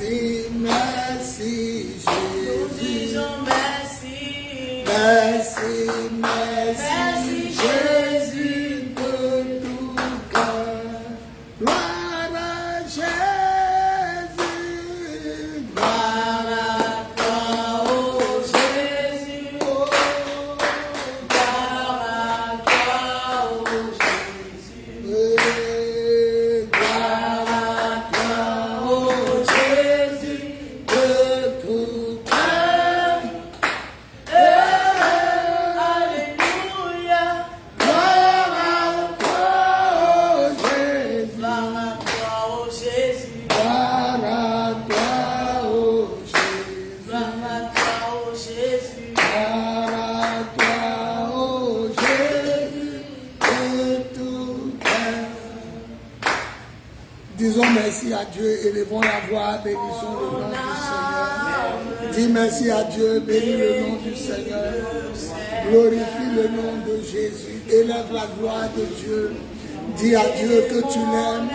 merci, merci Jésus. Nous disons merci. Merci, merci Jésus de tout cœur. Gloire à Jésus, gloire à toi, oh Jésus, oh, gloire à toi, oh Jésus, gloire à toi, oh Jésus, de tout cœur. Alléluia. Gloire à toi, oh Jésus. Gloire à toi, oh Jésus. Gloire à toi, oh Jésus. Gloire à toi, oh Jésus. Gloire à toi, oh Jésus, de tout cœur. Disons merci à Dieu, élevons la voix, bénissons le nom du Seigneur. Dis merci à Dieu, bénis le nom du Seigneur. Glorifie le nom de Jésus, élève la gloire de Dieu. Dis à Dieu que tu l'aimes.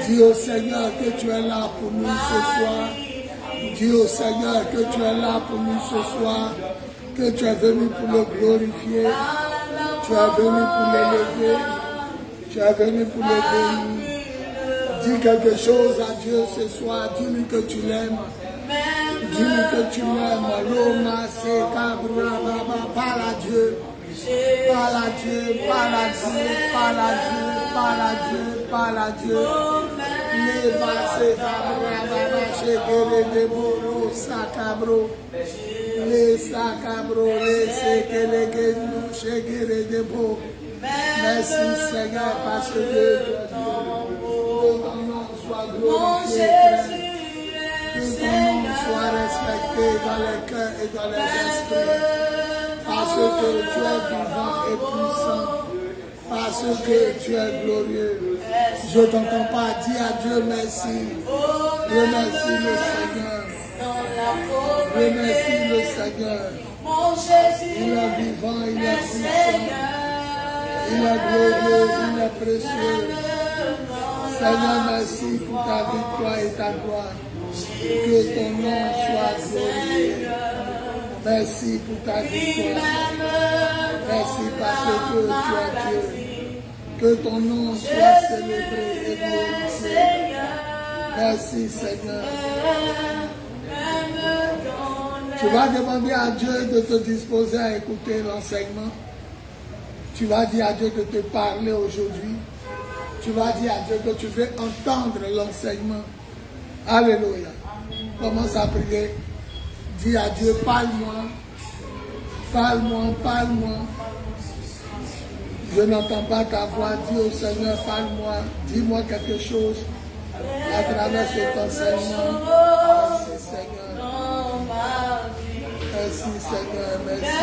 Dis au Seigneur que tu es là pour nous ce soir. Dis au Seigneur que tu es là pour nous ce soir. Que tu es venu pour le glorifier. Tu es venu pour l'élever. Tu es venu pour le bénir. Dis quelque chose à Dieu ce soir. Dis-lui que tu l'aimes. Dis-lui que tu l'aimes. Loma, Seka, Brura, Baba, parle à Dieu. Parle à Dieu, parle à Dieu, parle à Dieu, parle à Dieu, parle à Dieu. Les bassés, Baba, Baba, Shekele, Deboro, Sakabro. Les Sakabro, les Sekele, Genou, Shekele, Debo. Merci Seigneur parce que Dieu, que ton nom soit glorifié. Que ton nom soit respecté dans les cœurs et dans les esprits. Parce que tu es vivant et puissant. Parce que tu es glorieux. Je ne t'entends pas. Dis à Dieu merci. Remercie le Seigneur. Remercie le Seigneur. Il est vivant, il est puissant. Il est glorieux, il est précieux. Seigneur, merci pour ta victoire et ta gloire. Que ton nom soit glorifié. Merci pour ta victoire. Merci parce que tu es Dieu. Que ton nom soit célébré et glorifié. Merci Seigneur. Tu vas demander à Dieu de te disposer à écouter l'enseignement. Tu vas dire à Dieu de te parler aujourd'hui. Tu vas dire à Dieu que tu veux entendre l'enseignement. Alléluia. Commence à prier. Dis à Dieu, parle-moi. Parle-moi, parle-moi. Je n'entends pas ta voix. Dis au Seigneur, parle-moi. Dis-moi quelque chose à travers cet enseignement. Merci Seigneur. Merci Seigneur. Merci.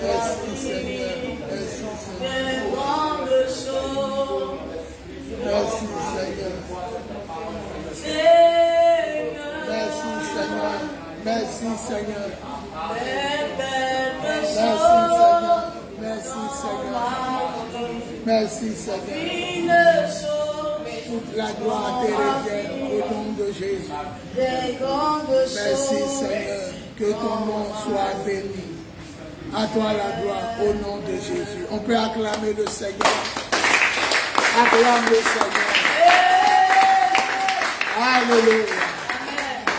Merci Seigneur. Merci Seigneur. Merci Seigneur. Merci Seigneur. Merci Seigneur. Merci Seigneur. Merci Seigneur. Toute la gloire te revient au nom de Jésus. Merci Seigneur. Que ton nom soit béni. À toi la gloire au nom de Jésus. On peut acclamer le Seigneur. Acclame le Seigneur. Alléluia.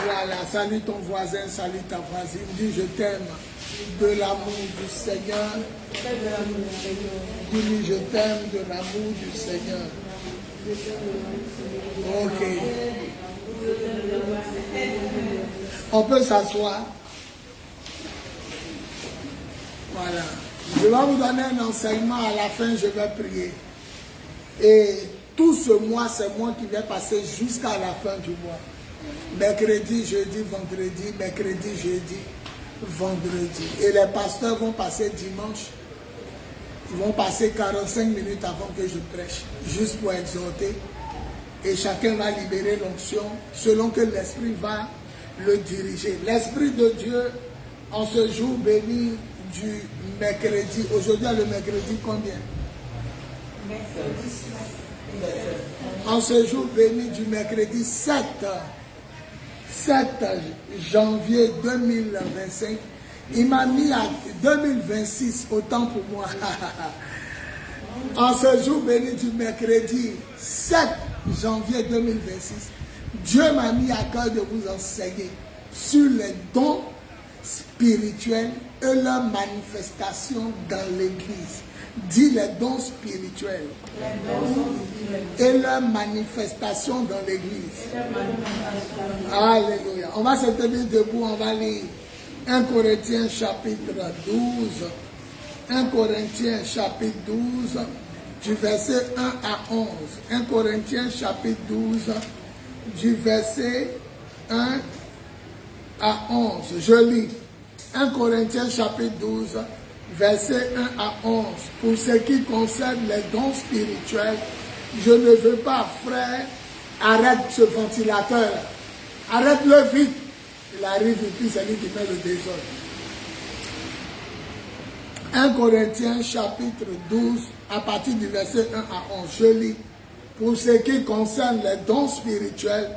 Voilà, salue ton voisin, salue ta voisine. Dis je t'aime de l'amour du Seigneur. Dis-lui je t'aime de l'amour du Seigneur. Ok. On peut s'asseoir. Voilà. Je vais vous donner un enseignement. À la fin, je vais prier. Et tout ce mois, c'est moi qui vais passer jusqu'à la fin du mois. Mercredi, jeudi, vendredi, mercredi, jeudi, vendredi. Et les pasteurs vont passer dimanche. Ils vont passer 45 minutes avant que je prêche, juste pour exhorter. Et chacun va libérer l'onction selon que l'Esprit va le diriger. L'Esprit de Dieu, en ce jour béni du mercredi. Aujourd'hui, le mercredi combien? En ce jour béni du mercredi 7 janvier 2025, il m'a mis à 2026, autant pour moi. En ce jour béni du mercredi 7 janvier 2026, Dieu m'a mis à cœur de vous enseigner sur les dons spirituels et leur manifestation dans l'église. Dis les dons spirituels et leur manifestation dans l'église. Alléluia. On va se tenir debout, on va lire 1 Corinthiens chapitre 12. 1 Corinthiens chapitre 12, du verset 1 à 11. 1 Corinthiens chapitre 12, du verset 1 à 11. Je lis 1 Corinthiens chapitre 12, verset 1 à 11. Pour ce qui concerne les dons spirituels, je ne veux pas, frère, arrête ce ventilateur. Arrête-le vite. Il arrive et puis c'est lui qui fait le désordre. 1 Corinthiens chapitre 12, à partir du verset 1 à 11. Je lis. Pour ce qui concerne les dons spirituels,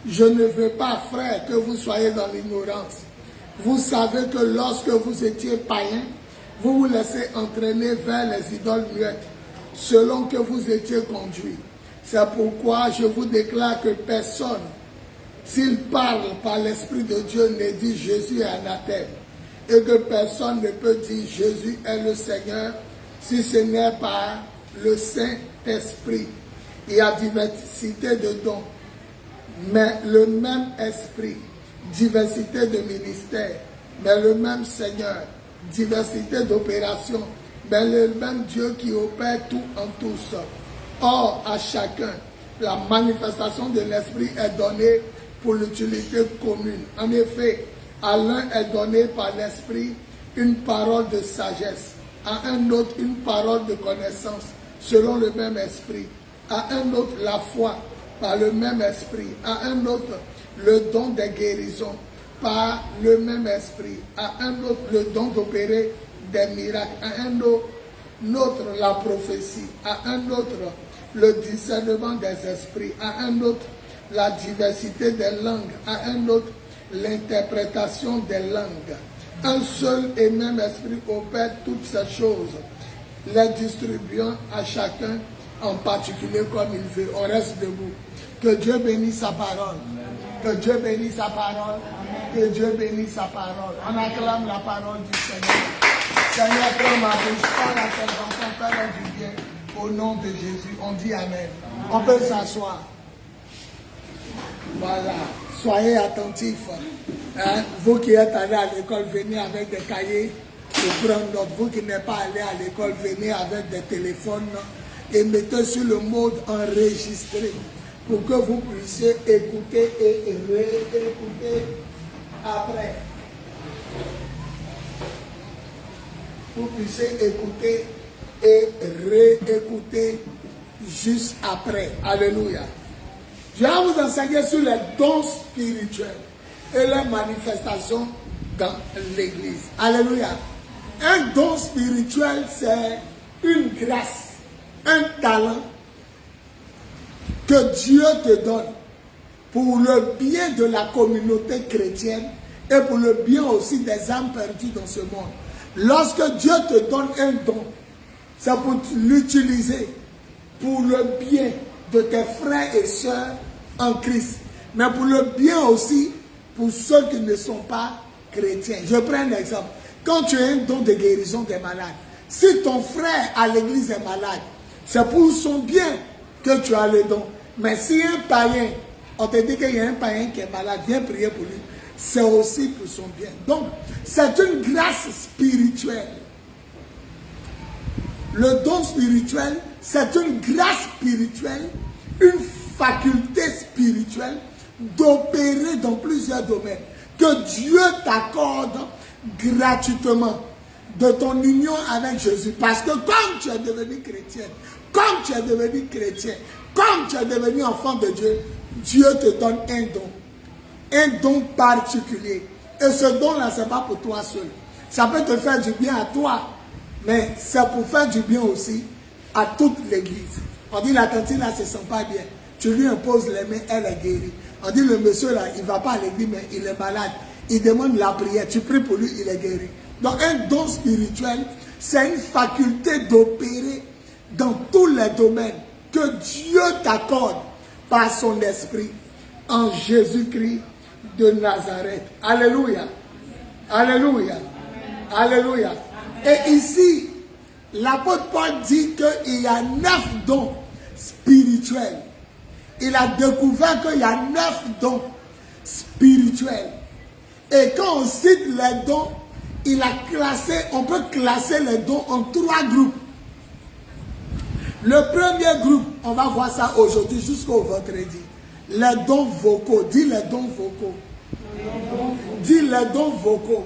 je ne veux pas, frère, que vous soyez dans l'ignorance. Vous savez que lorsque vous étiez païens, vous vous laissez entraîner vers les idoles muettes, selon que vous étiez conduits. C'est pourquoi je vous déclare que personne, s'il parle par l'Esprit de Dieu, ne dit Jésus est anathème, et que personne ne peut dire Jésus est le Seigneur, si ce n'est par le Saint-Esprit. Il y a diversité de dons, mais le même Esprit, diversité de ministères, mais le même Seigneur, diversité d'opérations, mais le même Dieu qui opère tout en tous. Or, à chacun, la manifestation de l'Esprit est donnée pour l'utilité commune. En effet, à l'un est donné par l'Esprit une parole de sagesse, à un autre une parole de connaissance, selon le même Esprit, à un autre la foi, par le même Esprit, à un autre le don des guérisons, par le même Esprit, à un autre le don d'opérer des miracles, à un autre la prophétie, à un autre le discernement des esprits, à un autre la diversité des langues, à un autre l'interprétation des langues. Un seul et même Esprit opère toutes ces choses, les distribuant à chacun en particulier comme il veut. On reste debout. Que Dieu bénisse sa parole. Que Dieu bénisse sa parole. Que Dieu bénisse sa parole. On acclame la parole du Seigneur. Seigneur, prends ma bouche, parle à tes enfants, fais-leur du bien. Au nom de Jésus, on dit Amen. On peut s'asseoir. Voilà. Soyez attentifs. Hein? Vous qui êtes allés à l'école, venez avec des cahiers et prendre note. Vous qui n'êtes pas allés à l'école, venez avec des téléphones et mettez sur le mode enregistré pour que vous puissiez écouter et réécouter après. Vous puissiez écouter et réécouter juste après. Alléluia. Je vais vous enseigner sur les dons spirituels et leurs manifestations dans l'église. Alléluia. Un don spirituel, c'est une grâce, un talent que Dieu te donne pour le bien de la communauté chrétienne et pour le bien aussi des âmes perdues dans ce monde. Lorsque Dieu te donne un don, c'est pour l'utiliser pour le bien de tes frères et sœurs en Christ, mais pour le bien aussi pour ceux qui ne sont pas chrétiens. Je prends un exemple. Quand tu as un don de guérison des malades, si ton frère à l'église est malade, c'est pour son bien que tu as le don. Mais si un païen, on te dit qu'il y a un païen qui est malade, viens prier pour lui, c'est aussi pour son bien. Donc, c'est une grâce spirituelle. Le don spirituel, c'est une grâce spirituelle, une faculté spirituelle d'opérer dans plusieurs domaines que Dieu t'accorde gratuitement de ton union avec Jésus. Parce que comme tu es devenu chrétienne, comme tu es devenu chrétien, comme tu es devenu enfant de Dieu, Dieu te donne un don particulier. Et ce don-là, ce n'est pas pour toi seul. Ça peut te faire du bien à toi, mais c'est pour faire du bien aussi à toute l'église. On dit la cantine là, se sent pas bien. tu lui imposes les mains, elle est guérie. On dit le monsieur là, il ne va pas à l'église, mais il est malade. Il demande la prière, tu pries pour lui, il est guéri. Donc un don spirituel, c'est une faculté d'opérer dans tous les domaines que Dieu t'accorde par son esprit en Jésus-Christ de Nazareth. Alléluia. Alléluia. Alléluia. Et ici, l'apôtre Paul dit qu'il y a 9 dons spirituels. Il a découvert qu'il y a 9 dons spirituels. Et quand on cite les dons, il a classé, on peut classer les dons en 3 groupes. Le premier groupe, on va voir ça aujourd'hui jusqu'au vendredi. Les dons vocaux. Dis les dons vocaux. Dis les dons vocaux.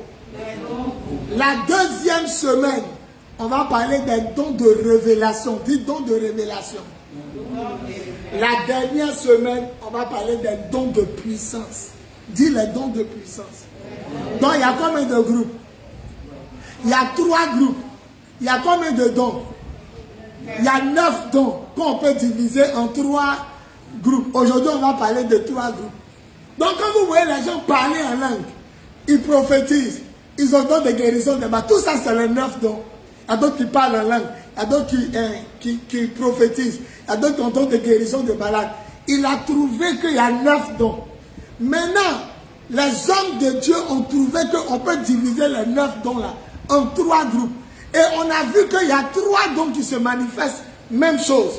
La deuxième semaine, on va parler des dons de révélation. Dis dons de révélation. La dernière semaine, on va parler des dons de puissance. Dis les dons de puissance. Donc, il y a combien de groupes? Il y a 3 groupes. Il y a combien de dons? Il y a 9 dons qu'on peut diviser en 3 groupes. Aujourd'hui, on va parler de 3 groupes. Donc, quand vous voyez les gens parler en langue, ils prophétisent, ils ont don de guérison de malades. Tout ça, c'est les 9 dons. Il y a d'autres qui parlent en langue, il y a d'autres qui prophétisent, il y a d'autres qui ont don de guérison de malades. Il a trouvé qu'il y a 9 dons. Maintenant, les hommes de Dieu ont trouvé qu'on peut diviser les 9 dons là en 3 groupes. Et on a vu qu'il y a 3 dons qui se manifestent, même chose.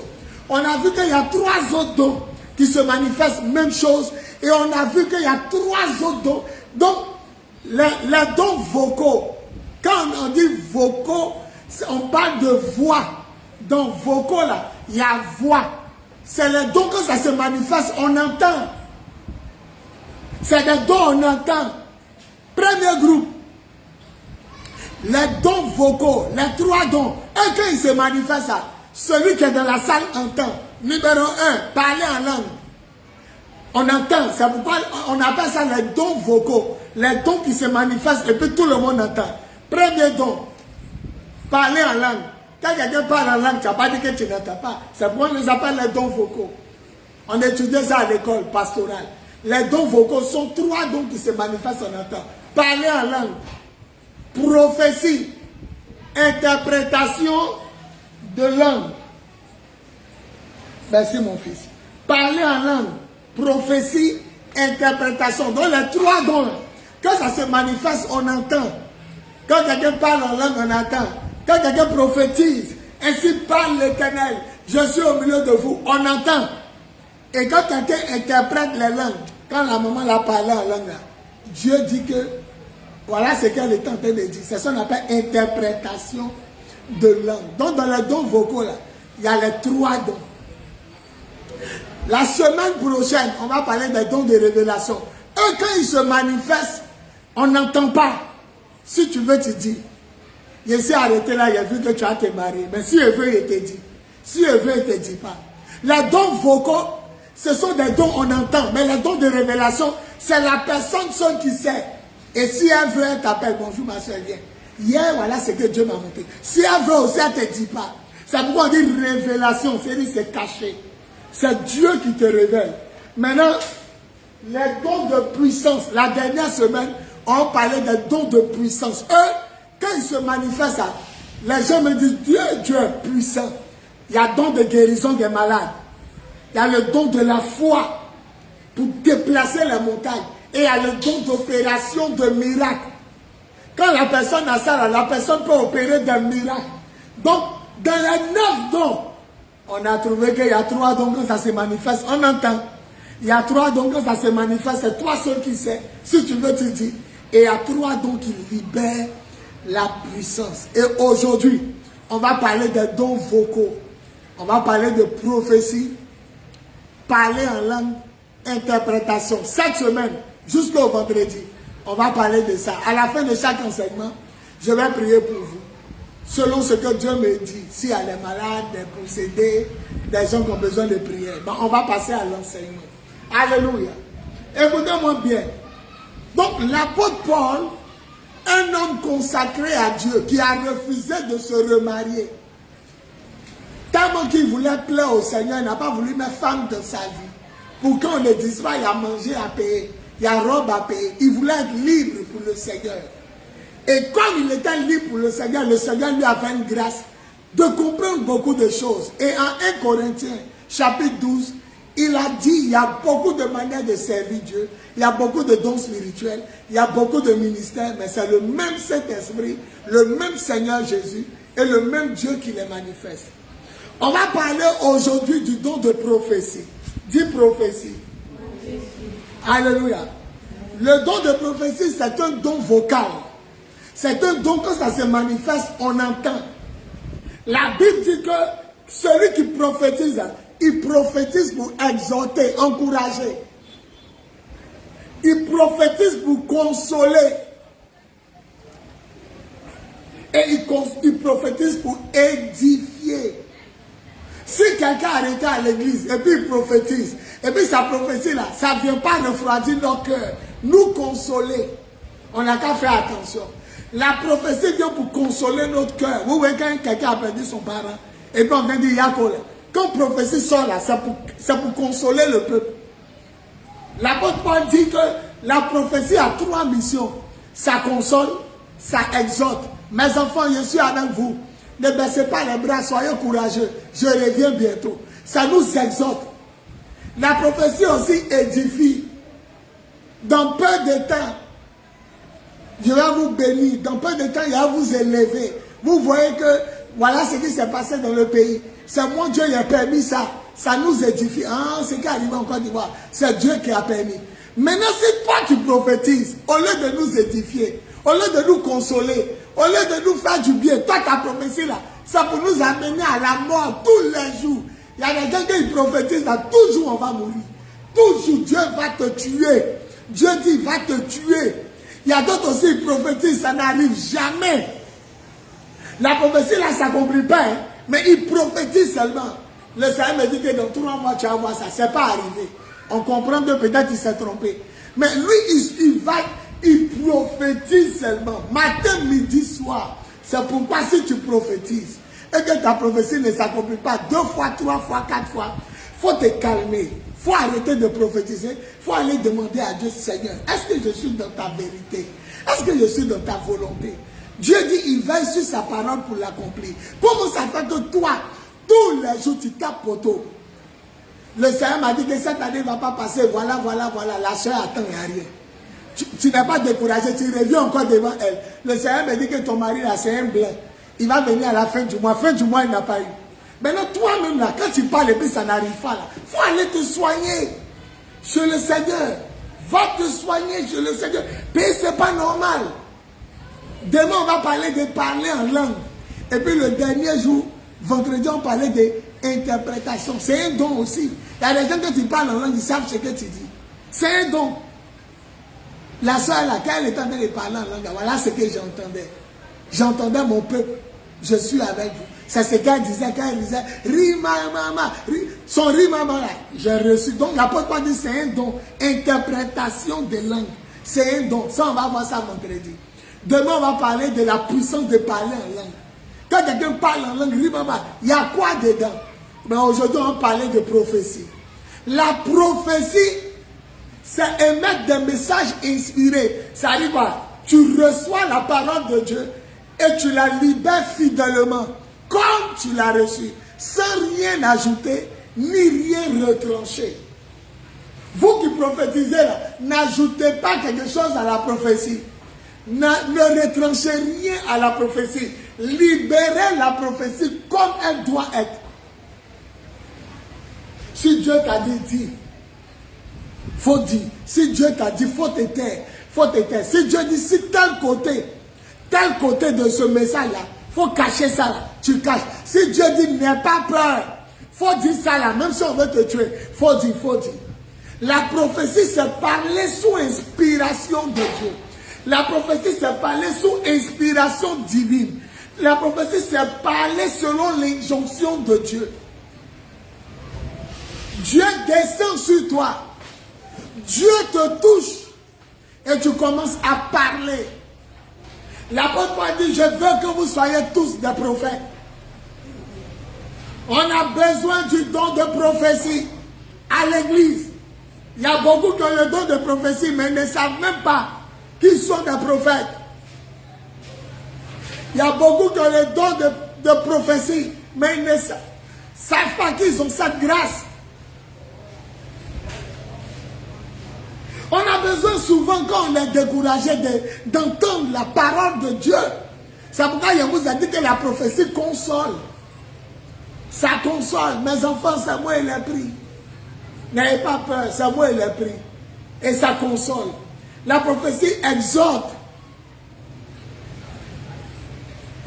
On a vu qu'il y a 3 autres dons qui se manifestent, même chose. Et on a vu qu'il y a 3 autres dons. Donc, les dons vocaux, quand on dit vocaux, on parle de voix. Dans vocaux là, il y a voix. C'est les dons que ça se manifeste, on entend. C'est des dons, on entend. Premier groupe. Les dons vocaux, les 3 dons. Et quand il se manifeste, celui qui est dans la salle entend. Numéro 1, parler en langue. On entend, c'est pourquoi on appelle ça les dons vocaux. Les dons qui se manifestent et puis tout le monde entend. Premier don, parler en langue. Quand quelqu'un parle en langue, tu n'as pas dit que tu n'entends pas. C'est pourquoi on les appelle les dons vocaux. On étudie ça à l'école pastorale. Les dons vocaux sont 3 dons qui se manifestent, on entend. Parler en langue. Prophétie, interprétation de langue. Merci mon fils. Parler en langue, prophétie, interprétation. Donc les 3 dons, quand ça se manifeste, on entend. Quand quelqu'un parle en langue, on entend. Quand quelqu'un prophétise, ainsi parle l'Éternel, je suis au milieu de vous, on entend. Et quand quelqu'un interprète les langues, quand la maman l'a parlé en langue, Dieu dit que voilà ce qu'elle est en train de dire. C'est ce qu'on appelle interprétation de langue. Donc dans les dons vocaux, là, il y a les 3 dons. La semaine prochaine, on va parler des dons de révélation. Et quand ils se manifestent, on n'entend pas. Si tu veux, tu dis. Je suis arrêté là, il a vu que tu as te marier. Mais si il veut, il te dit. Si il veut, il ne te dit pas. Les dons vocaux, ce sont des dons on entend. Mais les dons de révélation, c'est la personne seule qui sait. Et si elle veut, elle t'appelle. Bonjour ma soeur, viens. Hier, voilà ce que Dieu m'a montré. Si elle veut aussi, elle ne te dit pas. C'est pourquoi on dit révélation. C'est caché. C'est Dieu qui te révèle. Maintenant, les dons de puissance. La dernière semaine, on parlait des dons de puissance. Eux, quand ils se manifestent, les gens me disent, Dieu est puissant. Il y a le don de guérison des malades. Il y a le don de la foi pour déplacer les montagnes. Et il y a le don d'opération de miracles. Quand la personne a ça, la personne peut opérer des miracles. Donc, dans les 9 dons, on a trouvé qu'il y a 3 dons quand ça se manifeste. On entend. Il y a 3 dons quand ça se manifeste. C'est toi seul qui sais. Si tu veux, tu dis. Et il y a 3 dons qui libèrent la puissance. Et aujourd'hui, on va parler des dons vocaux. On va parler de prophétie, parler en langue, interprétation. Cette semaine, jusqu'au vendredi, on va parler de ça. À la fin de chaque enseignement, je vais prier pour vous. Selon ce que Dieu me dit, s'il y a des malades, des possédés, des gens qui ont besoin de prière, ben on va passer à l'enseignement. Alléluia. Écoutez-moi bien. Donc, l'apôtre Paul, un homme consacré à Dieu, qui a refusé de se remarier, tellement qu'il voulait plaire au Seigneur, il n'a pas voulu mettre femme dans sa vie. pour qu'on ne dise pas, il y a manger à payer, il y a robe à payer. Il voulait être libre pour le Seigneur. Et comme il était libre pour le Seigneur lui avait une grâce de comprendre beaucoup de choses. Et en 1 Corinthiens, chapitre 12, il a dit, il y a beaucoup de manières de servir Dieu, il y a beaucoup de dons spirituels, il y a beaucoup de ministères, mais c'est le même Saint-Esprit, le même Seigneur Jésus et le même Dieu qui les manifeste. On va parler aujourd'hui du don de prophétie. Dis prophétie. Alléluia. Le don de prophétie, c'est un don vocal. C'est un don que ça se manifeste, on entend. La Bible dit que celui qui prophétise, il prophétise pour exhorter, encourager. Il prophétise pour consoler. Et il prophétise pour édifier. Si quelqu'un a arrêté à l'église et puis il prophétise, et puis sa prophétie là, ça ne vient pas refroidir nos cœurs, nous consoler. On n'a qu'à faire attention. La prophétie vient pour consoler notre cœur. Vous voyez quand quelqu'un a perdu son parent, et puis on vient dire Yakola. Quand prophétie sort là, c'est pour consoler le peuple. L'apôtre Paul dit que la prophétie a 3 missions. Ça console, ça exhorte. Mes enfants, je suis avec vous. Ne baissez pas les bras, soyez courageux. Je reviens bientôt. Ça nous exhorte. La prophétie aussi édifie. Dans peu de temps, je vais vous bénir. Dans peu de temps, il va vous élever. Vous voyez que voilà ce qui s'est passé dans le pays. C'est moi, Dieu qui a permis ça. Ça nous édifie. Ah, ce qui est arrivé en Côte d'Ivoire, c'est Dieu qui a permis. Maintenant, si toi tu prophétises, au lieu de nous édifier, au lieu de nous consoler, au lieu de nous faire du bien, toi ta prophétie là, ça pour nous amener à la mort tous les jours. Il y a des gens qui prophétisent là, toujours on va mourir. Toujours Dieu va te tuer. Dieu dit il va te tuer. Il y a d'autres aussi qui prophétisent, ça n'arrive jamais. La prophétie là, ça ne s'accomplit pas, hein, mais ils prophétisent seulement. Le Seigneur me dit que dans 3 mois tu vas voir ça, c'est pas arrivé. On comprend que peut-être il s'est trompé. Mais lui, il prophétise seulement. Matin, midi, soir. C'est pourquoi si tu prophétises et que ta prophétie ne s'accomplit pas 2 fois, 3 fois, 4 fois, il faut te calmer. Il faut arrêter de prophétiser. Il faut aller demander à Dieu, Seigneur, est-ce que je suis dans ta vérité? Est-ce que je suis dans ta volonté? Dieu dit, il veille sur sa parole pour l'accomplir. Comment ça fait que toi, tous les jours, tu tapes poteau? Le Seigneur m'a dit que cette année ne va pas passer. Voilà. La soeur attend, il n'y a rien. Tu n'es pas découragé, tu reviens encore devant elle. Le Seigneur me dit que ton mari là, c'est un blanc. Il va venir à la fin du mois. Fin du mois, il n'a pas eu. Maintenant, toi-même là, quand tu parles et puis ça n'arrive pas là, il faut aller te soigner chez le Seigneur. Va te soigner chez le Seigneur. Mais ce n'est pas normal. Demain, on va parler de parler en langue. Et puis le dernier jour, vendredi, on parlait d'interprétation. C'est un don aussi. Il y a des gens que tu parles en langue, ils savent ce que tu dis. C'est un don. La soeur là, quand elle était en train de parler en langue, voilà ce que j'entendais. J'entendais mon peuple. Je suis avec vous. C'est ce qu'elle disait quand elle disait Rimamama. Son Rimamama là, j'ai reçu. Donc l'apôtre Paul dit c'est un don. Interprétation des langues. C'est un don. Ça, on va voir ça vendredi. Demain, on va parler de la puissance de parler en langue. Quand quelqu'un parle en langue, Rimamama, il y a quoi dedans? Mais aujourd'hui, on va parler de prophétie. La prophétie, c'est émettre des messages inspirés. Ça arrive à, tu reçois la parole de Dieu et tu la libères fidèlement, comme tu l'as reçue, sans rien ajouter, ni rien retrancher. Vous qui prophétisez là, n'ajoutez pas quelque chose à la prophétie. Ne retranchez rien à la prophétie. Libérez la prophétie comme elle doit être. Si Dieu t'a dit, dis. Faut dire. Si Dieu t'a dit, faut te taire. Faut te taire. Si Dieu dit, si tel côté de ce message-là, faut cacher ça là, tu caches. Si Dieu dit, n'aie pas peur, faut dire ça là, même si on veut te tuer, faut dire. La prophétie, c'est parler sous inspiration de Dieu. La prophétie, c'est parler sous inspiration divine. La prophétie, c'est parler selon l'injonction de Dieu. Dieu descend sur toi. Dieu te touche. Et tu commences à parler. L'apôtre Paul dit, je veux que vous soyez tous des prophètes. On a besoin du don de prophétie à l'église. Il y a beaucoup qui ont le don de prophétie, mais ils ne savent même pas qu'ils sont des prophètes. Il y a beaucoup qui ont le don de prophétie, mais ils ne savent pas qu'ils ont cette grâce. On a besoin souvent, quand on est découragé, d'entendre la parole de Dieu. C'est pourquoi il vous a dit que la prophétie console. Ça console. Mes enfants, c'est moi il est pris. N'ayez pas peur, c'est moi il est pris. Et ça console. La prophétie exhorte.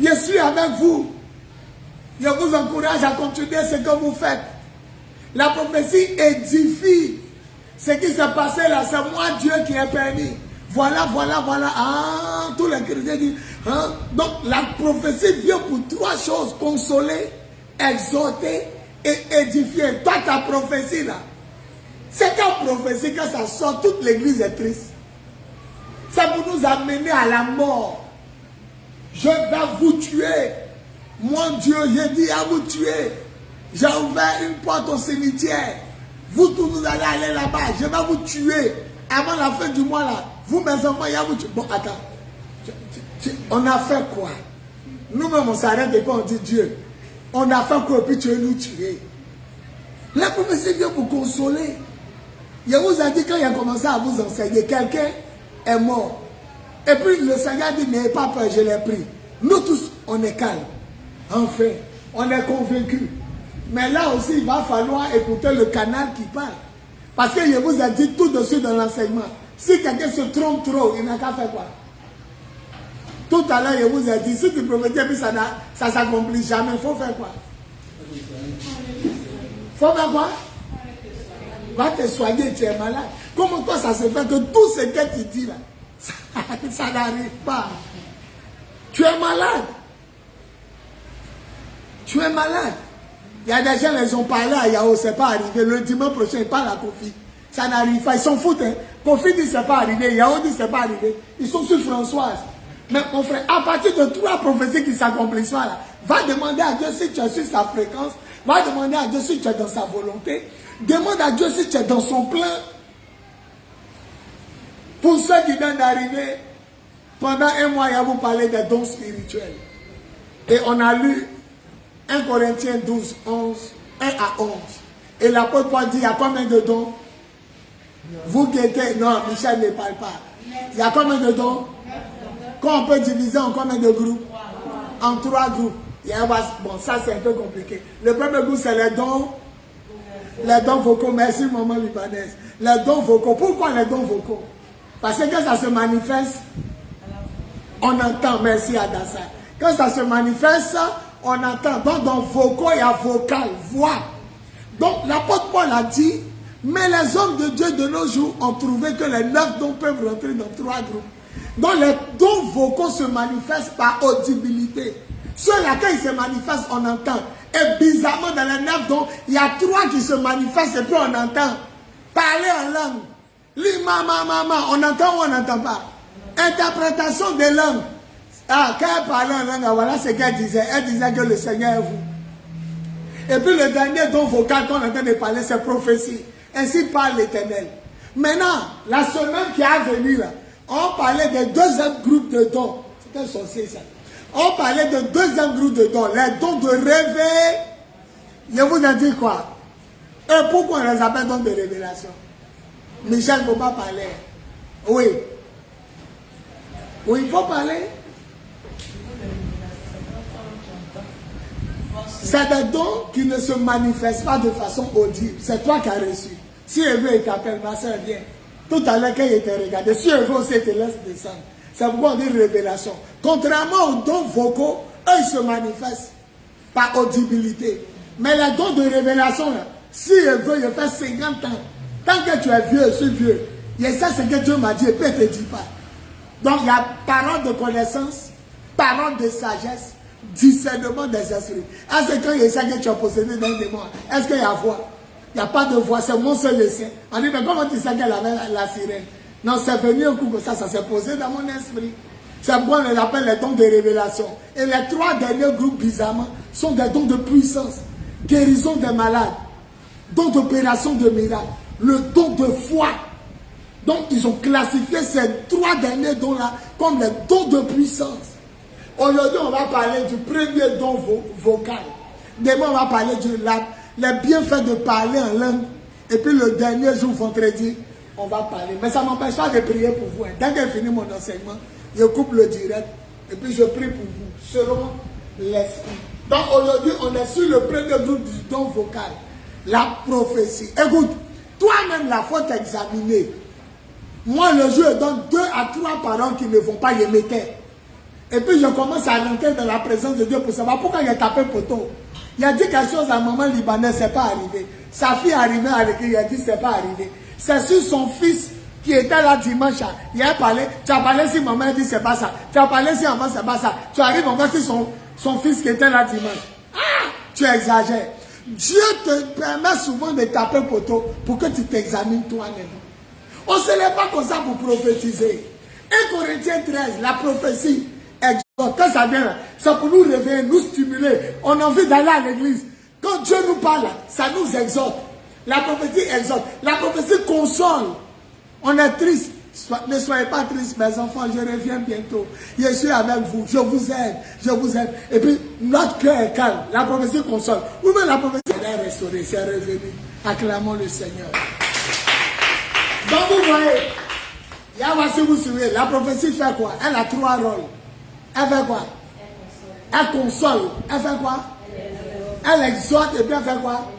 Je suis avec vous. Je vous encourage à continuer ce que vous faites. La prophétie édifie. Ce qui s'est passé là, c'est moi Dieu qui ai permis. Voilà, voilà, voilà. Ah, tous les chrétiens disent. Hein? Donc la prophétie vient pour trois choses. Consoler, exhorter et édifier. Toi, ta prophétie là. C'est qu'en prophétie, quand ça sort, toute l'église est triste. C'est pour nous amener à la mort. Je vais vous tuer. Mon Dieu, j'ai dit à vous tuer. J'ai ouvert une porte au cimetière. Vous tous, vous allez aller là-bas. Je vais vous tuer. Avant la fin du mois là. Vous, mes enfants, il y a vous tuer. Bon, attends. On a fait quoi? Nous-mêmes, on s'arrête et puis on dit Dieu. On a fait quoi? Puis tu veux nous tuer. La prophétie vient pour consoler. Je vous ai dit quand il a commencé à vous enseigner, quelqu'un est mort. Et puis le Seigneur dit, n'ayez pas peur, je l'ai pris. Nous tous, on est calme. Enfin, on est convaincus. Mais là aussi, il va falloir écouter le canal qui parle. Parce que je vous ai dit tout de suite dans l'enseignement. Si quelqu'un se trompe trop, il n'a qu'à faire quoi? Tout à l'heure, je vous ai dit, si tu promettais, puis ça ne s'accomplit jamais, il faut faire quoi? Faut faire quoi? Va te soigner, tu es malade. Comment toi ça se fait que tout ce que tu dis là, ça n'arrive pas? Tu es malade. Tu es malade. Il y a des gens, ils ont parlé à Yahoo, c'est pas arrivé. Le dimanche prochain, ils parlent à Kofi. Ça n'arrive pas. Ils s'en foutent. Hein. Kofi dit c'est pas arrivé. Yahoo dit c'est pas arrivé. Ils sont sur Françoise. Mais mon frère, à partir de trois prophéties qui s'accomplissent là, va demander à Dieu si tu es sur sa fréquence. Va demander à Dieu si tu es dans sa volonté. Demande à Dieu si tu es dans son plan. Pour ceux qui viennent d'arriver, pendant un mois, il y a vous parlé des dons spirituels. Et on a lu 1 Corinthiens 12, 11, 1 à 11. Et l'apôtre Paul dit, il y a combien de dons? Vous qui étiez... Non, Michel ne parle pas. Il y a combien de dons? Qu'on peut diviser en combien de groupes? En 3 groupes. Bon, ça c'est un peu compliqué. Le premier groupe, c'est les dons vocaux. Merci, maman libanaise. Les dons vocaux. Pourquoi les dons vocaux? Parce que quand ça se manifeste, on entend. Merci, Adassa. Quand ça se manifeste, on entend. Donc, dans vocaux, il y a vocal, voix. Donc, l'apôtre Paul a dit, mais les hommes de Dieu de nos jours ont trouvé que les 9 dons peuvent rentrer dans 3 groupes. Donc, les dons vocaux se manifestent par audibilité. Ceux-là, quand ils se manifestent, on entend. Et bizarrement, dans les 9 dons, il y a 3 qui se manifestent et puis on entend. Parler en langue. On entend ou on n'entend pas? Interprétation des langues. Ah, quand elle parlait en langue, voilà ce qu'elle disait. Elle disait que le Seigneur est vous. Et puis le dernier don vocal qu'on entend de parler, c'est prophétie. Ainsi parle l'Éternel. Maintenant, la semaine qui est venue, là, on parlait des deuxième groupe de dons. C'est un sorcier ça. On parlait de deuxième groupe de dons. Les dons de réveil. Je vous ai dit quoi? Et pourquoi on les appelle dons de révélation? Michel ne faut pas parler. Oui. Oui, il faut parler. C'est des dons qui ne se manifestent pas de façon audible. C'est toi qui as reçu. Si elle veut, il t'appelle, ma soeur, viens. Tout à l'heure, quand il était regardé, si elle veut aussi, il te laisse descendre. C'est pourquoi on dit révélation. Contrairement aux dons vocaux, eux, ils se manifestent par audibilité. Mais les dons de révélation, là, si elle veut, il fait 50 ans. Tant que tu es vieux, je suis vieux. Et ça, c'est ce que Dieu m'a dit, et puis il ne te dit pas. Donc, il y a parole de connaissance, parole de sagesse, discernement des esprits. Est-ce que quand il sait que tu as possédé d'un démon, est-ce qu'il y a voix? Il n'y a pas de voix, c'est mon seul essai. On dit, mais comment tu sais qu'elle avait la sirène? Non, c'est venu un coup comme ça s'est posé dans mon esprit. C'est pourquoi on les appelle les dons de révélation. Et les 3 derniers groupes, bizarrement, sont des dons de puissance, guérison des malades, dons d'opération de miracles, le don de foi. Donc, ils ont classifié ces 3 derniers dons-là comme les dons de puissance. Aujourd'hui, on va parler du premier don vocal. Demain, on va parler les bienfaits de parler en langue. Et puis, le dernier jour, vendredi, on va parler. Mais ça ne m'empêche pas de prier pour vous. Dès que j'ai fini mon enseignement, je coupe le direct. Et puis, je prie pour vous, selon l'esprit. Donc, aujourd'hui, on est sur le premier groupe du don vocal. La prophétie. Écoute, toi-même, la faut t'examiner. Moi, le jour, je donne 2 à 3 paroles qui ne vont pas y mettre. Et puis, je commence à rentrer dans la présence de Dieu pour savoir pourquoi il a tapé poteau. Il a dit quelque chose à maman libanaise, c'est pas arrivé. Sa fille est arrivée avec lui, il a dit, c'est pas arrivé. C'est sur son fils qui était là dimanche. Il a parlé, tu as parlé si maman a dit, c'est pas ça. Tu as parlé si maman, c'est pas ça. Tu arrives encore sur son fils qui était là dimanche. Ah, tu exagères. Dieu te permet souvent de taper poteau pour que tu t'examines toi-même. On ne se lève pas comme ça pour prophétiser. 1 Corinthiens 13, la prophétie, quand ça vient là, c'est pour nous réveiller, nous stimuler. On a envie d'aller à l'église. Quand Dieu nous parle, ça nous exhorte. La prophétie exhorte. La prophétie console. On est triste. Ne soyez pas tristes, mes enfants, je reviens bientôt. Je suis avec vous, je vous aide, je vous aide. Et puis, notre cœur est calme. La prophétie console. Ou même la prophétie est restaurée, c'est revenu. Acclamons le Seigneur. Donc vous voyez, si vous suivez, la prophétie fait quoi? Elle a 3 rôles. Elle fait quoi? Elle console. Elle fait quoi? Elle exhorte et puis elle fait quoi?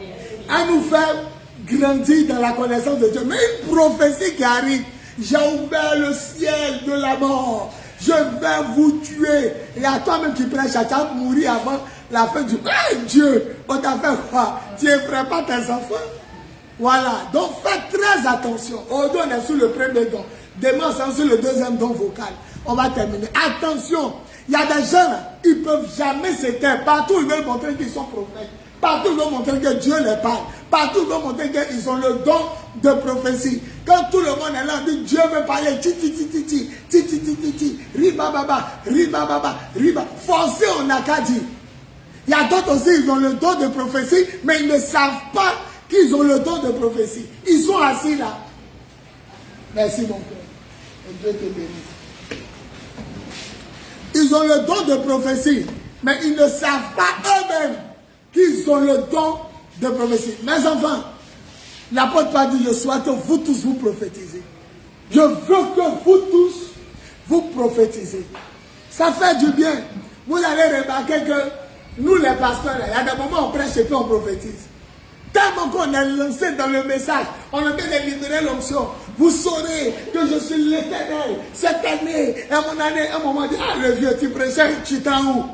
Elle nous fait grandir dans la connaissance de Dieu. Mais une prophétie qui arrive, j'ai ouvert le ciel de la mort. Je vais vous tuer. Et à toi-même qui prêches, tu vas mourir avant la fin du... Hey, Dieu, on t'a fait quoi? Tu n'effraies pas tes enfants? Voilà, donc faites très attention. Aujourd'hui, on est sur le premier don. Demain, c'est sur le deuxième don vocal. On va terminer. Attention, il y a des gens, ils ne peuvent jamais se taire. Partout, ils veulent montrer qu'ils sont prophètes. Partout, ils veulent montrer que Dieu les parle. Partout, ils veulent montrer qu'ils ont le don de prophétie. Quand tout le monde est là, on dit Dieu veut parler. Riba baba, riba baba, riba. Forcé, on n'a qu'à dire. Il y a d'autres aussi, ils ont le don de prophétie, mais ils ne savent pas qu'ils ont le don de prophétie. Ils sont assis là. Merci mon cœur. Et Dieu te bénisse. Ils ont le don de prophétie, mais ils ne savent pas eux-mêmes qu'ils ont le don de prophétie. Mes enfants, l'apôtre Paul dit, je souhaite que vous tous vous prophétisez. Je veux que vous tous vous prophétisez. Ça fait du bien. Vous allez remarquer que nous les pasteurs, il y a des moments où on prêche et puis on prophétise. Tellement qu'on est lancé dans le message, on est en train de libérer l'onction. Vous saurez que je suis l'Éternel. Cette année, à mon année, à un moment dit, ah le vieux, tu prêchais, tu t'en où?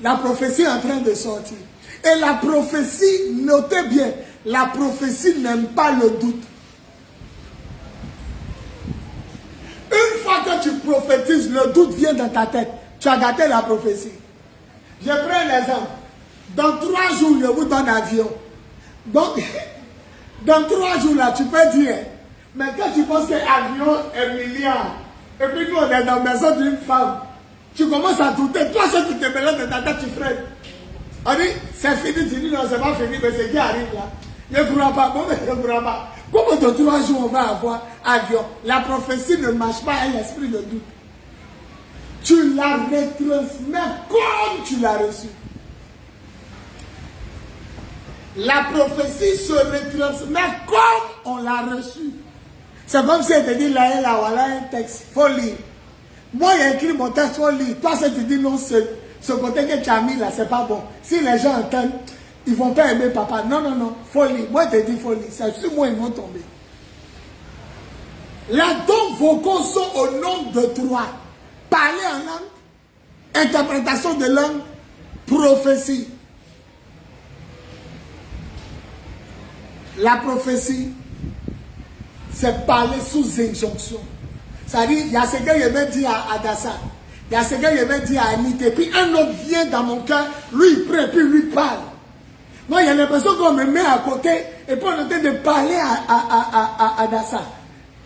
La prophétie est en train de sortir. Et la prophétie, notez bien, la prophétie n'aime pas le doute. Une fois que tu prophétises, le doute vient dans ta tête. Tu as gâté la prophétie. Je prends l'exemple. Dans 3 jours, je vous donne l'avion. Donc, dans 3 jours là, tu peux dire, mais quand tu penses que l'avion est milliard, et puis nous on est dans la maison d'une femme, tu commences à douter, toi ce qui te mélange dans ta tête, tu freines. On dit, c'est fini, tu dis non, c'est pas fini, mais c'est qui arrive là. Je ne crois pas, bon, mais je ne crois pas. Comment dans 3 jours on va avoir avion? La prophétie ne marche pas à l'esprit de doute. Tu la retransmets comme tu l'as reçue. La prophétie se retransmet comme on l'a reçue. C'est comme si elle te dit là, voilà un texte, il faut lire. Moi, j'ai écrit mon texte, il faut lire. Toi, si tu dis non, ce côté que tu as mis là, c'est pas bon. Si les gens entendent, ils ne vont pas aimer papa. Non, non, non, il faut lire. Moi, je te dis, il faut lire. C'est sur moi, ils vont tomber. Les dons vocaux sont au nombre de 3. Parler en langue, interprétation de langue, prophétie. La prophétie, c'est parler sous injonction. C'est-à-dire, il y a ce que je vais dire à Adassa, il y a ce que je vais dire à Anité, puis un autre vient dans mon cœur, lui il prie, puis lui parle. Moi, il y a l'impression qu'on me met à côté, et puis on est en train de parler à Adassa.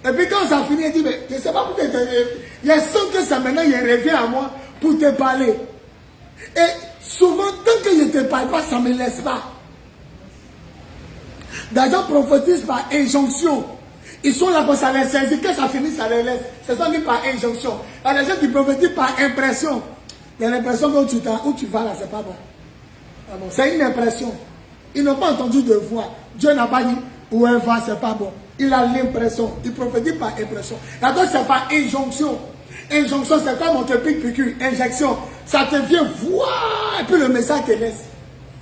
Et puis quand ça finit, il dit, mais je ne sais pas pourquoi il y a sens que ça maintenant, il revient à moi pour te parler. Et souvent, tant que je ne te parle pas, ça ne me laisse pas. Des gens prophétisent par injonction. Ils sont là pour ça les saisit. Quand ça finit, ça les laisse. C'est ça dit par injonction. Il y a des gens qui prophétisent par impression. Il y a l'impression que où tu vas là, c'est pas bon. Bon. C'est une impression. Ils n'ont pas entendu de voix. Dieu n'a pas dit où elle va, c'est pas bon. Il a l'impression. Il prophétise par impression. La d'autres, c'est par injonction. Injonction, c'est comme on te pique, piqûre. Injection, ça te vient voir. Et puis le message te laisse.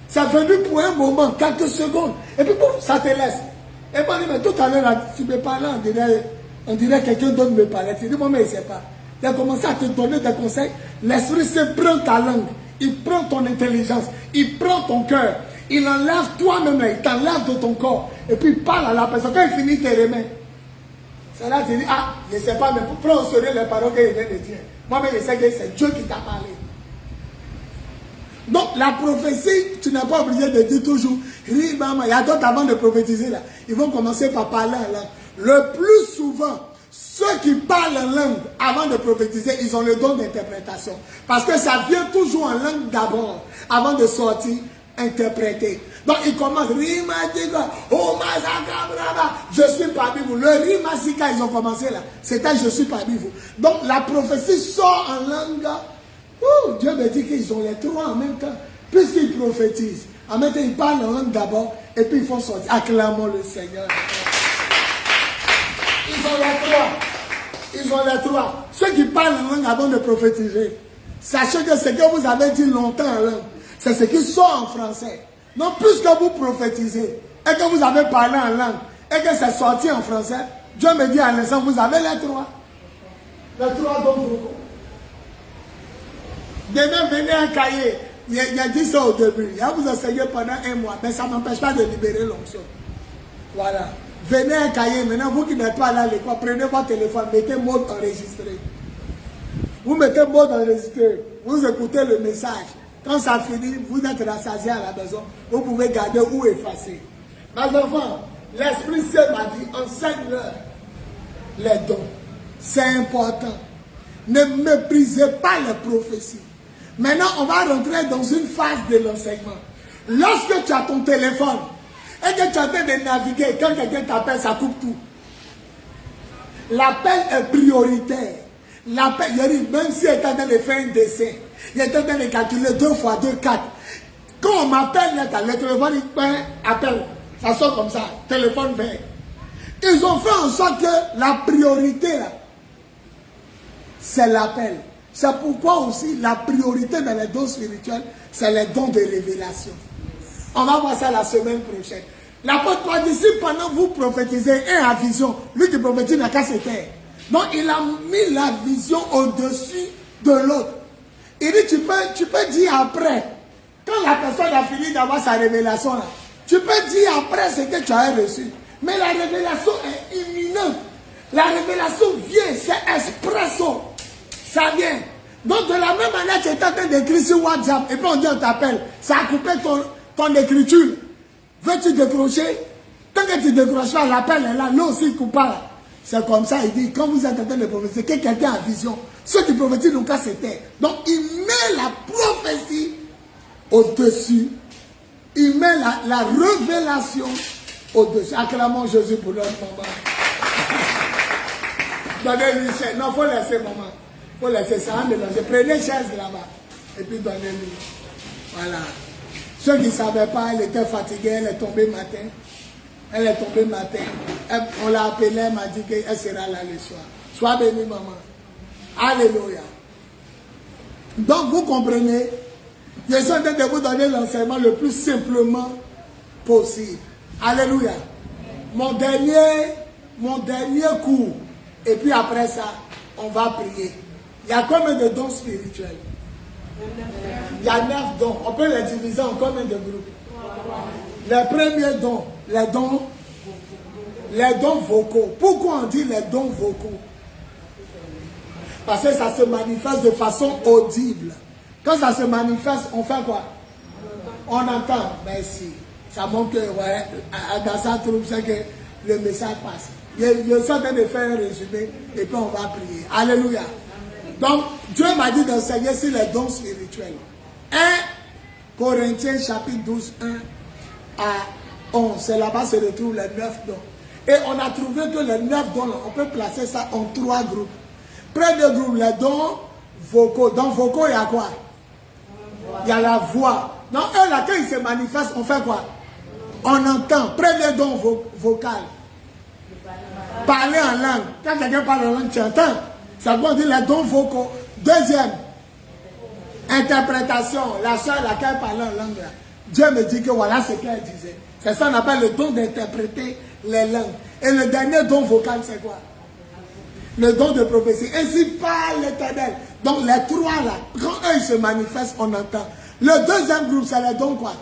Ça venu pour un moment, quelques secondes. Et puis pouf, ça te laisse. Et moi, mais tout à l'heure, tu me parlais, on dirait quelqu'un d'autre me parlait. Tu dis, moi, mais il ne sait pas. Il a commencé à te donner des conseils. L'Esprit Saint prend ta langue. Il prend ton intelligence. Il prend ton cœur. Il enlève toi-même, il t'enlève de ton corps. Et puis il parle à la personne. Quand il finit, il te remet. C'est là que tu dis, ah, je ne sais pas, mais prends au sérieux les paroles qu'il vient de dire. Moi-même, je sais que c'est Dieu qui t'a parlé. Donc, la prophétie, tu n'es pas obligé de dire toujours, il y a d'autres avant de prophétiser là. Ils vont commencer par parler en langue. Le plus souvent, ceux qui parlent en langue avant de prophétiser, ils ont le don d'interprétation. Parce que ça vient toujours en langue d'abord, avant de sortir, interpréter. Donc, ils commencent, je suis parmi vous. Le Rimasika, ils ont commencé là. C'était je suis parmi vous. Donc, la prophétie sort en langue. Dieu me dit qu'ils ont les trois en même temps. Puisqu'ils prophétisent, en même temps, ils parlent en langue d'abord, et puis ils font sortir. Acclamons le Seigneur. Ils ont les trois. Ils ont les trois. Ceux qui parlent en langue avant de prophétiser, sachez que ce que vous avez dit longtemps en langue, c'est ce qui sort en français. Donc, puisque vous prophétisez, et que vous avez parlé en langue, et que c'est sorti en français, Dieu me dit à l'instant, vous avez les trois. Les trois dont vous. Demain, venez un cahier. Il a dit ça au début. Il a vous enseigné pendant un mois. Mais ça ne m'empêche pas de libérer l'onction. Voilà. Venez un cahier. Maintenant, vous qui n'êtes pas là à l'école, prenez votre téléphone, mettez mode enregistré. Vous mettez mode enregistré. Vous écoutez le message. Quand ça finit, vous êtes rassasié à la maison. Vous pouvez garder ou effacer. Mes enfants, l'Esprit Saint m'a dit, enseigne-leur les dons. C'est important. Ne méprisez pas les prophéties. Maintenant, on va rentrer dans une phase de l'enseignement. Lorsque tu as ton téléphone et que tu es en train de naviguer, quand quelqu'un t'appelle, ça coupe tout. L'appel est prioritaire. L'appel, même si il est en train de faire un dessin, il est en train de calculer 2 fois 2, 4. Quand on m'appelle, le téléphone, il appelle. Ça sort comme ça, téléphone vert. Ils ont fait en sorte que la priorité, là, c'est l'appel. C'est pourquoi aussi la priorité dans les dons spirituels, c'est les dons de révélation. On va voir ça la semaine prochaine. L'apôtre Paul dit, si pendant vous prophétisez un à vision, lui qui prophétise n'a qu'à se taire. Donc il a mis la vision au-dessus de l'autre. Il dit, tu peux dire après, quand la personne a fini d'avoir sa révélation là, tu peux dire après ce que tu as reçu. Mais la révélation est imminente. La révélation vient, c'est expresso. Ça vient. Donc de la même manière, tu es en train d'écrire sur WhatsApp et puis on dit on t'appelle. Ça a coupé ton écriture. Veux-tu décrocher? Tant que tu décroches pas, l'appel est là. Là aussi, il coupe pas. C'est comme ça, il dit, quand vous êtes en train de prophétiser, que quelqu'un a vision, ceux qui prophétisent n'ont qu'à se taire. Donc il met la prophétie au-dessus. Il met la révélation au-dessus. Acclamons Jésus pour notre maman. Donnez-lui une chaise. Non, il faut laisser maman. Il faut laisser ça mélanger. Prenez une chaise là-bas. Et puis donnez-lui. Voilà. Ceux qui ne savaient pas, elle était fatiguée, elle est tombée matin. Elle est tombée matin. On l'a appelée, elle m'a dit qu'elle sera là le soir. Sois bénie, maman. Alléluia. Donc, vous comprenez, je suis en train de vous donner l'enseignement le plus simplement possible. Alléluia. Mon dernier cours. Et puis après ça, on va prier. Il y a combien de dons spirituels? Il y a 9 dons. On peut les diviser en combien de groupes? Les premiers dons, les dons vocaux. Pourquoi on dit les dons vocaux? Parce que ça se manifeste de façon audible. Quand ça se manifeste, on fait quoi? On entend. Merci. Ça montre que ouais, dans sa troupe, c'est que le message passe. Je suis en train de faire un résumé et puis on va prier. Alléluia. Donc, Dieu m'a dit d'enseigner sur les dons spirituels. 1 Corinthiens chapitre 12, 1 à c'est là-bas se retrouvent les 9 dons. Et on a trouvé que les 9 dons, on peut placer ça en 3 groupes. Premier groupe, les dons vocaux. Dans vocaux, il y a quoi? Il y a la voix. Donc, eux, là, quand ils se manifestent, on fait quoi? On entend. Premier don vocal. Parler en langue. Quand quelqu'un parle en langue, tu entends. Ça veut dire les dons vocaux. Deuxième, interprétation. La soeur laquelle parlait en langue, là. Dieu me dit que voilà ce qu'elle disait. C'est ça qu'on appelle le don d'interpréter les langues. Et le dernier don vocal, c'est quoi? Le don de prophétie. Ainsi parle l'Éternel. Donc les trois là, quand eux ils se manifestent, on entend. Le deuxième groupe, c'est les dons quoi?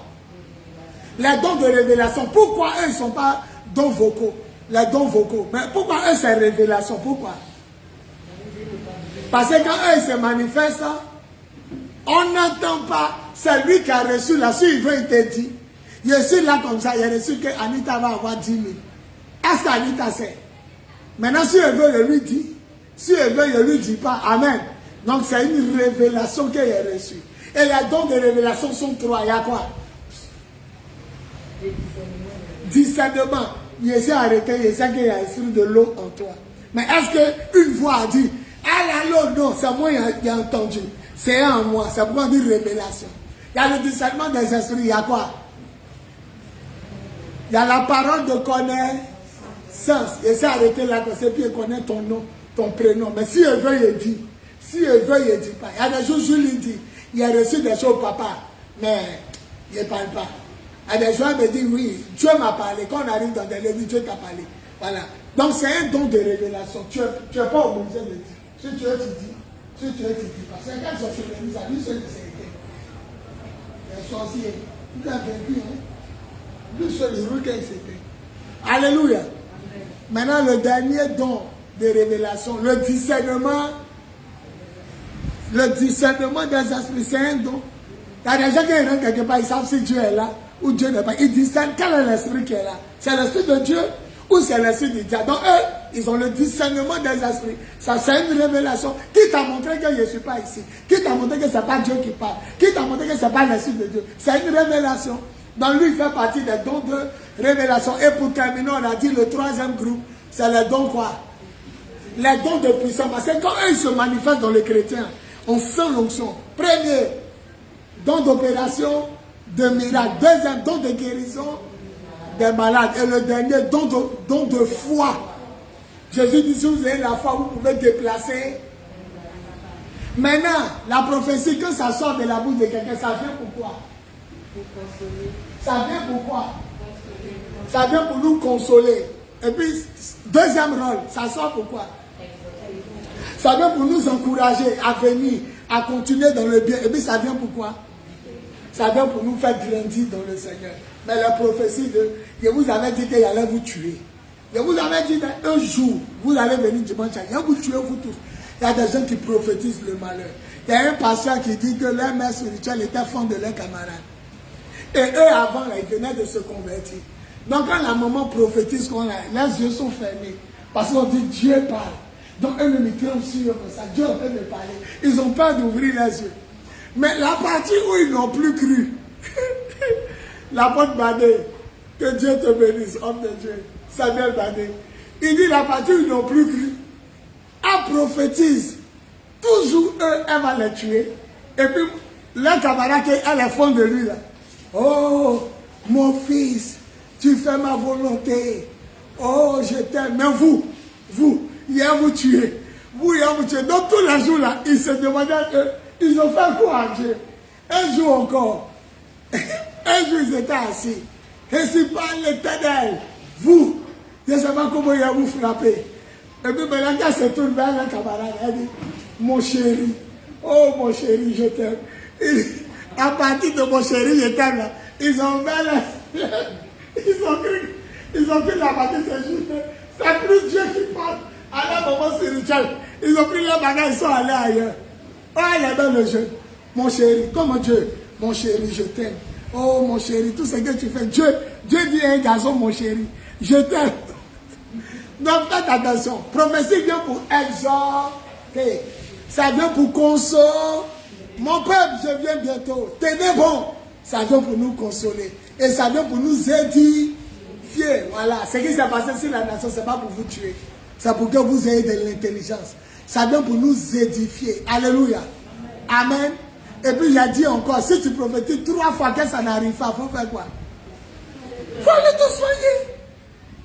Les dons de révélation. Pourquoi eux ils ne sont pas dons vocaux? Les dons vocaux. Mais pourquoi eux c'est révélation? Pourquoi? Parce que quand eux ils se manifestent, on n'entend pas. C'est lui qui a reçu là. Si il veut, il te dit. Je suis là comme ça, il a reçu que Anita va avoir 10 000. Est-ce qu'Anita sait? Maintenant, si elle veut, je lui dis. Si elle veut, je ne lui dis pas. Amen. Donc, c'est une révélation qu'elle a reçue. Et les dons de révélation sont 3. Il y a quoi? Discernement. Il s'est arrêté, il sait qu'il y a l'esprit de l'eau en toi. Mais est-ce qu'une voix a dit, ah là, l'eau, non, c'est moi qui ai entendu. C'est en moi. C'est pourquoi on dit révélation. Il y a le discernement des esprits. Il y a quoi? Il y a la parole de connaissance. Il s'est arrêté là, parce que puis il connaît ton nom, ton prénom. Mais si elle veut, il dit. Si elle veut, il ne dit pas. Il y a des choses, je lui dis. Il a reçu des choses, papa. Mais il ne parle pas. Il y a des gens qui me disent, oui, Dieu m'a parlé. Quand on arrive dans des livres, Dieu t'a parlé. Voilà. Donc c'est un don de révélation. Tu n'es pas obligé de dire. Si tu veux, tu dis. Si tu veux, tu dis. Parce que quand ils sont sur l'église, à lui seul, c'est été. Les sorciers. Vous avez vu, hein? Lui seul, il roule quand il s'était. Alléluia. Maintenant, le dernier don de révélation, le discernement des esprits, c'est un don. Il y a des gens qui rentrent quelque part, ils savent si Dieu est là ou Dieu n'est pas. Ils discernent quel est l'esprit qui est là. C'est l'esprit de Dieu ou c'est l'esprit du diable. Donc eux, ils ont le discernement des esprits. Ça, c'est une révélation. Qui t'a montré que je ne suis pas ici? Qui t'a montré que ce n'est pas Dieu qui parle? Qui t'a montré que ce n'est pas l'esprit de Dieu? C'est une révélation. Donc lui, il fait partie des dons de révélation. Et pour terminer, on a dit le troisième groupe, c'est les dons quoi? Les dons de puissance. Parce que quand eux, ils se manifestent dans les chrétiens, on sent l'onction. Premier, don d'opération, de miracle. Deuxième, don de guérison des malades. Et le dernier, don de foi. Jésus dit, si vous avez la foi, vous pouvez déplacer. Maintenant, la prophétie, quand ça sort de la bouche de quelqu'un, ça vient pourquoi? Ça vient pourquoi? Ça vient pour nous consoler. Et puis, deuxième rôle, ça sort pourquoi? Ça vient pour nous encourager à venir, à continuer dans le bien. Et puis, ça vient pourquoi? Ça vient pour nous faire grandir dans le Seigneur. Mais la prophétie je vous avais dit qu'il allait vous tuer. Je vous avais dit qu'un jour, vous allez venir dimanche, il va vous tuer vous tous. Il y a des gens qui prophétisent le malheur. Il y a un pasteur qui dit que leur mère spirituelle était fond de leurs camarades. Et eux, avant, là, ils venaient de se convertir. Donc, quand la maman prophétise, leurs yeux sont fermés. Parce qu'on dit Dieu parle. Donc, eux me tremblent sur eux comme ça. Dieu peut me parler. Ils ont peur d'ouvrir les yeux. Mais la partie où ils n'ont plus cru, l'apôtre Badé, que Dieu te bénisse, homme de Dieu, Samuel Badé, il dit la partie où ils n'ont plus cru, elle prophétise. Toujours eux, elle va les tuer. Et puis, leur camarade, elle est fond de lui là. Oh, mon fils, tu fais ma volonté. Oh, je t'aime. Mais vous, hier vous tuez. Vous, hier vous tuez. Donc tous les jours là, ils se demandaient ils ont fait quoi à Dieu? Un jour encore. Un jour ils étaient assis. Et si par l'Éternel, vous, je ne sais pas comment il va vous frapper. Et puis maintenant, quand se tourne vers un camarade, elle dit, mon chéri, oh mon chéri, je t'aime. À partir de mon chéri, je t'aime là, ils ont ils ont pris la partie, c'est plus Dieu qui parle à la moment spirituel. Ils ont pris la bagage, ils sont allés ailleurs. Oh, il est dans le jeu. Mon chéri, comment Dieu? Mon chéri, je t'aime. Oh, mon chéri, tout ce que tu fais. Dieu dit à un garçon, mon chéri, je t'aime. Donc, faites attention. Prophétie vient pour exhorter. Ça vient pour consoler. Mon peuple, je viens bientôt. Tenez bon. Ça vient pour nous consoler. Et ça vient pour nous édifier. Voilà. Ce qui s'est passé sur la nation, ce n'est pas pour vous tuer. C'est pour que vous ayez de l'intelligence. Ça vient pour nous édifier. Alléluia. Amen. Et puis j'ai dit encore, si tu prophétises 3 fois que ça n'arrive pas, il faut faire quoi? Il faut aller te soigner.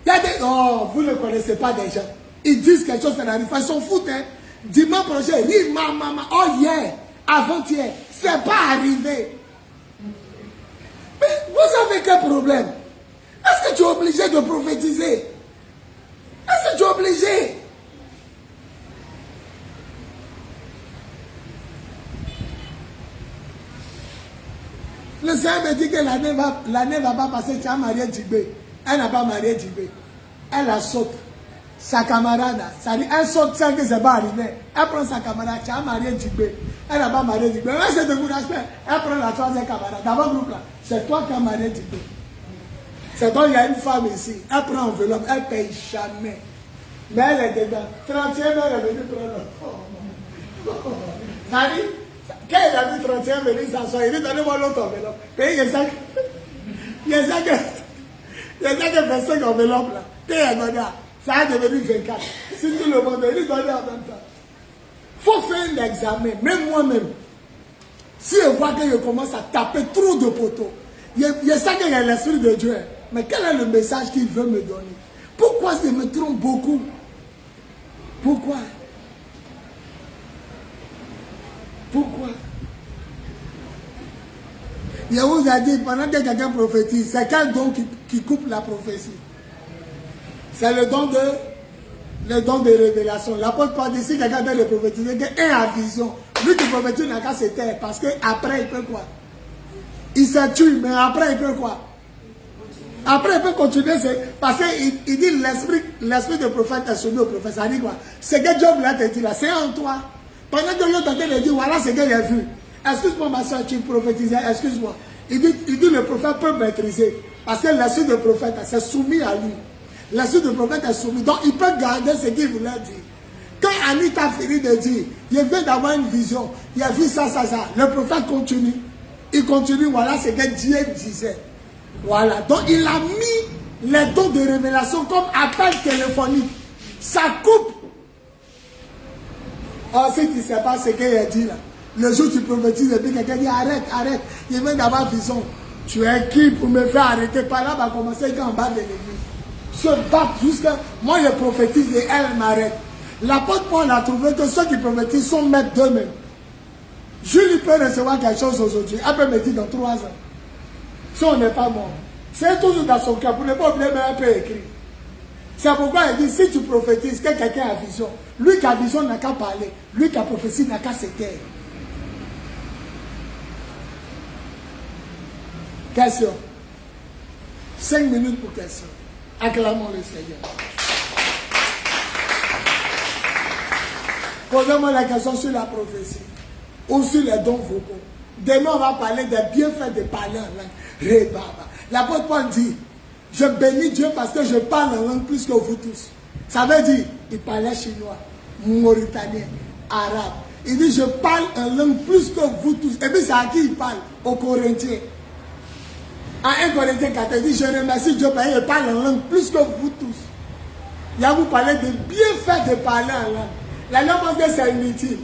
Il y a des... Oh, vous ne connaissez pas des gens. Ils disent quelque chose, ça n'arrive pas. Ils s'en foutent. Hein. Dimanche prochain, oui, maman. Oh, hier, avant-hier, c'est pas arrivé. Mais vous avez quel problème? Est-ce que tu es obligé de prophétiser? Est-ce que tu es obligé? Le Seigneur me dit que l'année va pas passer. Tu as marié Djibé. Elle n'a pas marié Djibé. Elle a sauté. Sa camarade, ça dit, elle saute celle que c'est pas arrivé. Elle prend sa camarade, tu as marié Djibé. Elle n'a pas marié Djibé. Elle se décourage. Elle prend la 3e camarade. D'abord, groupe là, c'est toi qui as marié Djibé. C'est donc il y a une femme ici. Elle prend enveloppe, elle ne paye jamais. Mais elle est dedans. 30e, elle est venue prendre. Ça dit, quand il a vu 31 venir s'asseoir, il dit donnez-moi l'autre enveloppe. Et il y a ça que 25 enveloppes là. Quand il a donné, ça a devenu 24. Si tout le monde il donne en même temps. Il faut faire un examen. Même moi-même, si je vois que je commence à taper trop de poteaux, il y a ça qu'il y a l'Esprit de Dieu. Mais quel est le message qu'il veut me donner? Pourquoi je me trompe beaucoup? Pourquoi? Pourquoi? Il vous a dit, pendant que quelqu'un prophétise, c'est quel don qui coupe la prophétie? C'est le don de révélation. L'apôtre Paul dit, si quelqu'un doit le prophétiser, qu'il a vision. Lui qui prophétise n'a qu'à se taire, parce qu'après il peut quoi? Il se tue, mais après il peut quoi? Après il peut continuer, parce qu'il dit l'esprit de prophète est soumis au prophète. Ça dit quoi? Ce que Dieu voulait te dire là, c'est en toi. Pendant que l'autre tentait de dire, voilà ce que j'ai vu. Excuse-moi ma soeur, tu prophétisais, excuse-moi. Il dit le prophète peut maîtriser. Parce que l'esprit de prophète, c'est soumis à lui. L'esprit de prophète est soumis. Donc il peut garder ce qu'il voulait dire. Quand Anita a fini de dire, il vient d'avoir une vision, il a vu ça. Le prophète continue. Il continue, voilà ce que Dieu disait. Voilà. Donc il a mis les dons de révélation comme appel téléphonique. Ça coupe. Oh, si tu ne sais pas ce qu'il a dit là, le jour où tu prophétises et puis quelqu'un dit arrête, il vient d'avoir vision. Tu es qui pour me faire arrêter? Par là va commencer en bas de l'église. Se battre jusqu'à. Moi je prophétise et elle m'arrête. L'apôtre Paul a trouvé que ceux qui prophétisent sont maîtres d'eux-mêmes. Julie peut recevoir quelque chose aujourd'hui. Elle peut me dire dans 3 ans. Si on n'est pas mort. C'est toujours dans son cœur. Pour ne pas oublier, mais elle peut écrire. C'est pourquoi il dit, si tu prophétises, que quelqu'un a vision, lui qui a vision n'a qu'à parler, lui qui a prophétie n'a qu'à se taire. Question. 5 minutes pour question. Acclamons le Seigneur. Posez-moi la question sur la prophétie ou sur les dons vocaux. Demain, on va parler des bienfaits de parler en langue. L'apôtre Paul dit, je bénis Dieu parce que je parle en langue plus que vous tous. Ça veut dire, il parlait chinois, mauritanien, arabe. Il dit, je parle en langue plus que vous tous. Et puis c'est à qui il parle? Aux Corinthiens. À 1 Corinthiens 4, il dit, je remercie Dieu parce qu'il parle en langue plus que vous tous. Il y a vous parlé de bienfaits de parler en langue. La langue, parce que c'est inutile.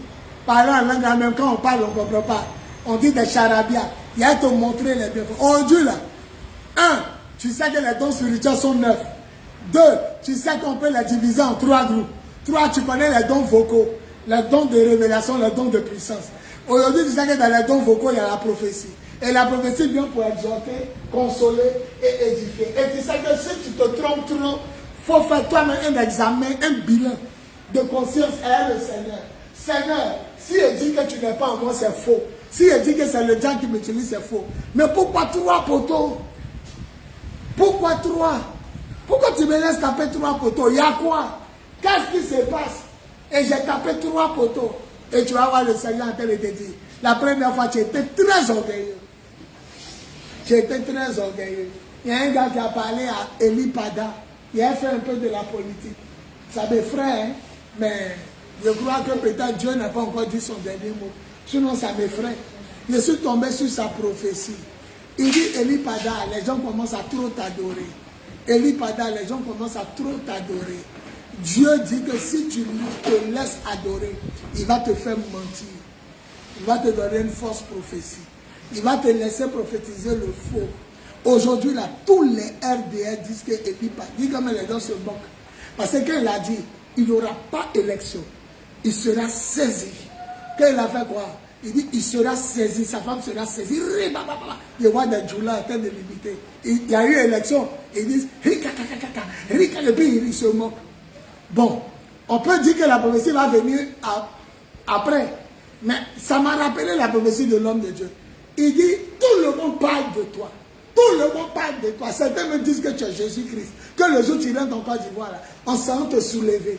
Parler en langue, en même quand on parle, on ne comprend pas. On dit des charabia. Il y a à te montrer les bienfaits. Aujourd'hui, là, 1, tu sais que les dons spirituels sont 9. 2, tu sais qu'on peut les diviser en 3 groupes. 3, tu connais les dons vocaux, les dons de révélation, les dons de puissance. Aujourd'hui, tu sais que dans les dons vocaux, il y a la prophétie. Et la prophétie vient pour exhorter, consoler et édifier. Et tu sais que si tu te trompes trop, il faut faire toi-même un examen, un bilan de conscience et le Seigneur. Seigneur, si il dit que tu n'es pas en moi, c'est faux. Si il dit que c'est le diable qui m'utilise, c'est faux. Mais pourquoi 3 poteaux? Pourquoi 3? Pourquoi tu me laisses taper 3 poteaux? Il y a quoi? Qu'est-ce qui se passe? Et j'ai tapé 3 poteaux. Et tu vas voir le Seigneur en train de te dire. La première fois, tu étais très orgueilleux. Tu étais très orgueilleux. Il y a un gars qui a parlé à Eli Pada. Il a fait un peu de la politique. Ça m'effraie, hein? Mais je crois que peut-être Dieu n'a pas encore dit son dernier mot. Sinon, ça m'effraie. Je suis tombé sur sa prophétie. Il dit Eli Pada, les gens commencent à trop t'adorer. Eli Pada, les gens commencent à trop t'adorer. Dieu dit que si tu te laisses adorer, il va te faire mentir. Il va te donner une fausse prophétie. Il va te laisser prophétiser le faux. Aujourd'hui, là, tous les RDR disent que Eli Pada, dit comme les gens se moquent. Parce que quand il a dit, il n'y aura pas élection, il sera saisi. Quand il a fait quoi? Il dit, il sera saisi, sa femme sera saisie. Il voit des djoulas en train de limiter. Il y a eu élection. Ils disent, et puis il se moque. Bon, on peut dire que la prophétie va venir après. Mais ça m'a rappelé la prophétie de l'homme de Dieu. Il dit, tout le monde parle de toi. Tout le monde parle de toi. Certains me disent que tu es Jésus-Christ. Que le jour où tu rentres en Côte d'Ivoire, on sent te soulever.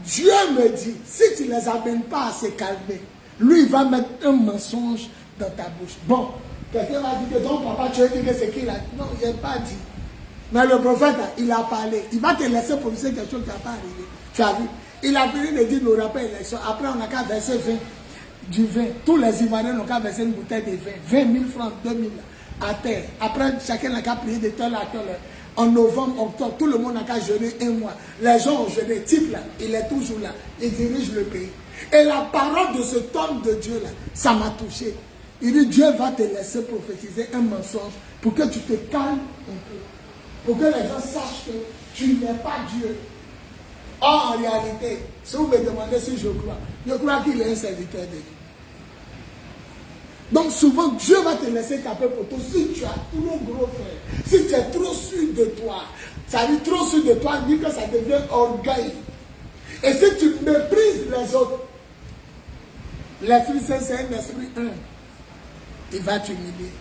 Dieu me dit, si tu ne les amènes pas à se calmer, lui, il va mettre un mensonge dans ta bouche. Bon, quelqu'un va dire que ton papa, tu as dit que c'est qu'il a dit. Non, il n'a pas dit. Mais le prophète, il a parlé. Il va te laisser prophétiser quelque chose qui n'a pas arrivé. Tu as vu? Il a fini de dire, il n'aura pas élection. Après, on n'a qu'à verser 20. Du vin. Tous les Ivoiriens n'ont qu'à verser une bouteille de vin. 20 000 francs, 2 000 à terre. Après, chacun n'a qu'à prier de tel à tel. En novembre, octobre, tout le monde n'a qu'à jeûner un mois. Les gens ont jeûné. Type là, il est toujours là. Il dirige le pays. Et la parole de cet homme de Dieu là, ça m'a touché. Il dit, Dieu va te laisser prophétiser un mensonge pour que tu te calmes un peu. Pour que les gens sachent que tu n'es pas Dieu. Or, en réalité, si vous me demandez si je crois qu'il est un serviteur de Dieu. Donc souvent, Dieu va te laisser taper pour toi. Si tu as trop gros frère, si tu es trop sûr de toi, ça dit trop sûr de toi, dit que ça devient orgueil. Et si tu méprises les autres, l'Esprit Saint, c'est un esprit humble. Il va t'humilier.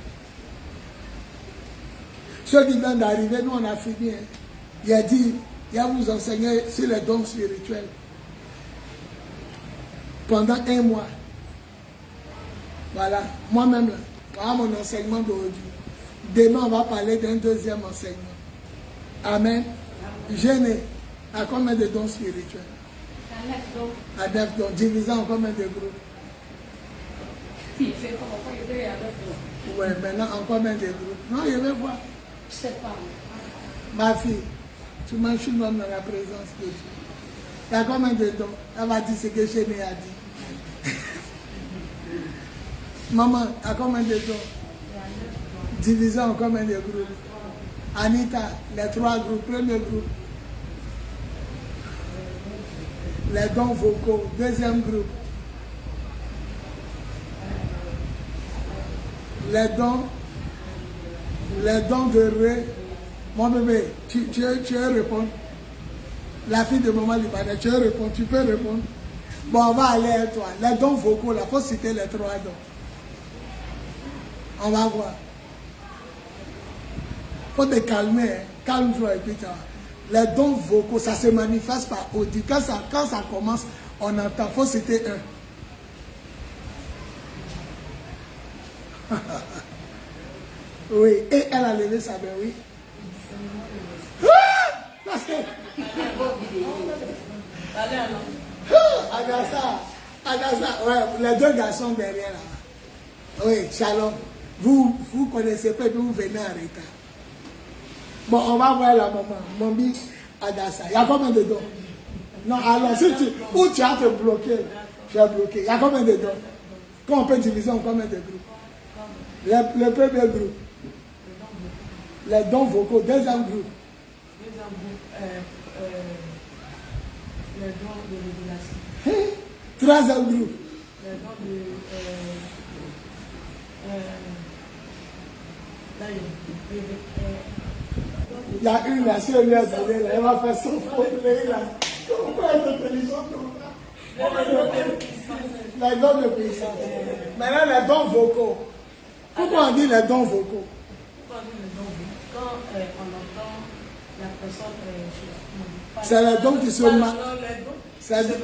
Ce qui vient d'arriver, nous on a fini. Hein. Il a dit, il va vous enseigner sur les dons spirituels. Pendant un mois. Voilà, moi-même là, voilà mon enseignement d'aujourd'hui. Demain, on va parler d'un deuxième enseignement. Amen. Jeûner. À combien de dons spirituels? À 9 dons. Divisant en combien de groupes? Oui, maintenant en combien de groupes? Non, je vais voir. Je sais pas. Ma fille, tu manges une homme dans la présence de Dieu. Il y a combien de dons? Elle va dire ce que Jeûner a dit. Maman, à combien de dons? Divisé en combien de groupes? Anita, les 3 groupes. Premier groupe. Les dons vocaux. Deuxième groupe. Les dons de ré. Mon bébé, tu veux répondre? La fille de maman Libanais, tu veux répondre? Tu peux répondre? Bon, on va aller à toi. Les dons vocaux, là, il faut citer les 3 dons. On va voir. Il faut te calmer. Hein. Calme-toi et puis tu vois. Les dons vocaux, ça se manifeste par audio. Quand ça commence, on entend. Il faut citer un. Oui. Et elle a levé sa main, oui. Parce que... Adassa, ouais, les 2 garçons derrière là. Oui, shalom. Vous connaissez pas, vous venez en retard. Bon, on va voir la maman. Mamie Adassa. Il y a combien de dons? Non, alors, si où tu as te bloqué, tu as bloqué. Il y a combien de dons? Quand on peut diviser en combien de groupes? Le premier groupe. Les dons vocaux. Deuxième groupe. Les dons de révélation. Troisième groupe. Les dons de... Il y a une là, si elle lui a donné, là, elle va faire son faux play là. Pourquoi elle est intelligente comme ça? Les dons de puissance. Maintenant, les dons vocaux. Pourquoi on dit les dons vocaux? Pourquoi on dit les dons vocaux? Quand on entend la personne... c'est les dons qui se manifestent.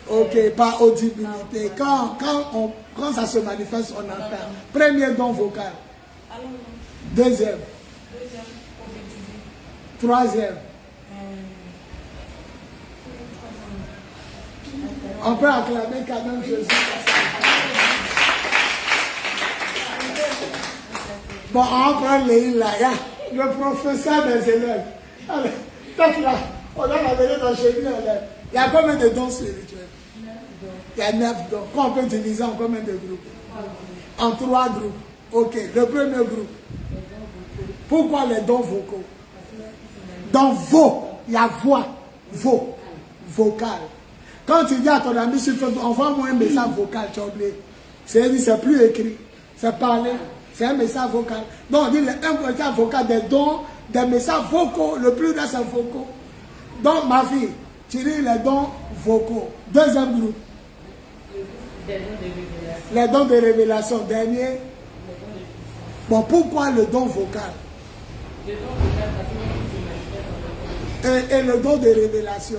Ok, par audibilité. Quand ça se manifeste, on entend. Premier don vocal. Deuxième. Troisième. On peut acclamer quand même Jésus. Bon, on prend les là. Le professeur des élèves. Allez, peut-être là, on a la venir dans chez lui. Il y a combien de dons spirituels? Il y a 9 dons. Qu'on peut diviser en combien de groupes? En 3 groupes. Ok, le premier groupe. Pourquoi les dons vocaux? Dans vos, il y a voix, vos, vocal. Quand tu dis à ton ami, envoie-moi un message vocal, tu as oublié. C'est plus écrit, c'est parlé, c'est un message vocal. Donc on dit un message vocal, des dons, des messages vocaux, le plus grand c'est vocaux. Donc ma fille, tu dis les dons vocaux. Deuxième groupe. Les dons de révélation. Dernier. Bon, pourquoi le don vocal? Et le don de révélation.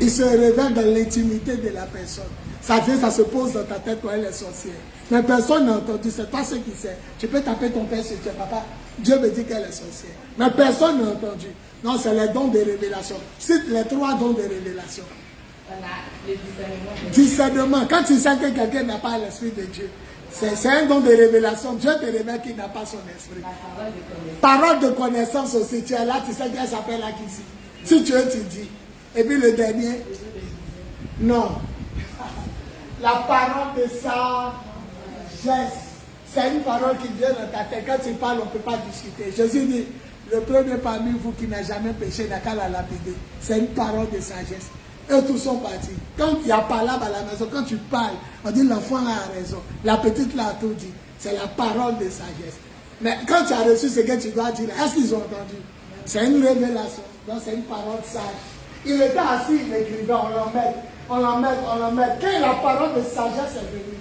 Il se révèle dans l'intimité de la personne. Ça vient, ça se pose dans ta tête quand elle est sorcière. Mais personne n'a entendu, c'est toi ce qui sais. Tu peux taper ton père sur ton papa. Dieu me dit qu'elle est sorcière. Mais personne n'a entendu. Non, c'est les dons de révélation. Cite les 3 dons de révélation. Le discernement. Quand tu sais que quelqu'un n'a pas l'esprit de Dieu, c'est un don de révélation. Dieu te révèle qu'il n'a pas son esprit. Parole de connaissance aussi. Tu es là, tu sais qu'elle s'appelle Akisi. Si tu étudies. Et puis le dernier. Non. La parole de sagesse. C'est une parole qui vient dans ta tête. Quand tu parles, on ne peut pas discuter. Jésus dit, le premier parmi vous qui n'a jamais péché n'a qu'à la lapider. C'est une parole de sagesse. Eux tous sont partis. Quand il n'y a pas là à la maison, quand tu parles, on dit l'enfant a raison. La petite là a tout dit. C'est la parole de sagesse. Mais quand tu as reçu ce que tu dois dire, est-ce qu'ils ont entendu? C'est une révélation. Donc c'est une parole sage. Il était assis, il écrivait, on l'emmène. Quand la parole de sagesse est venue,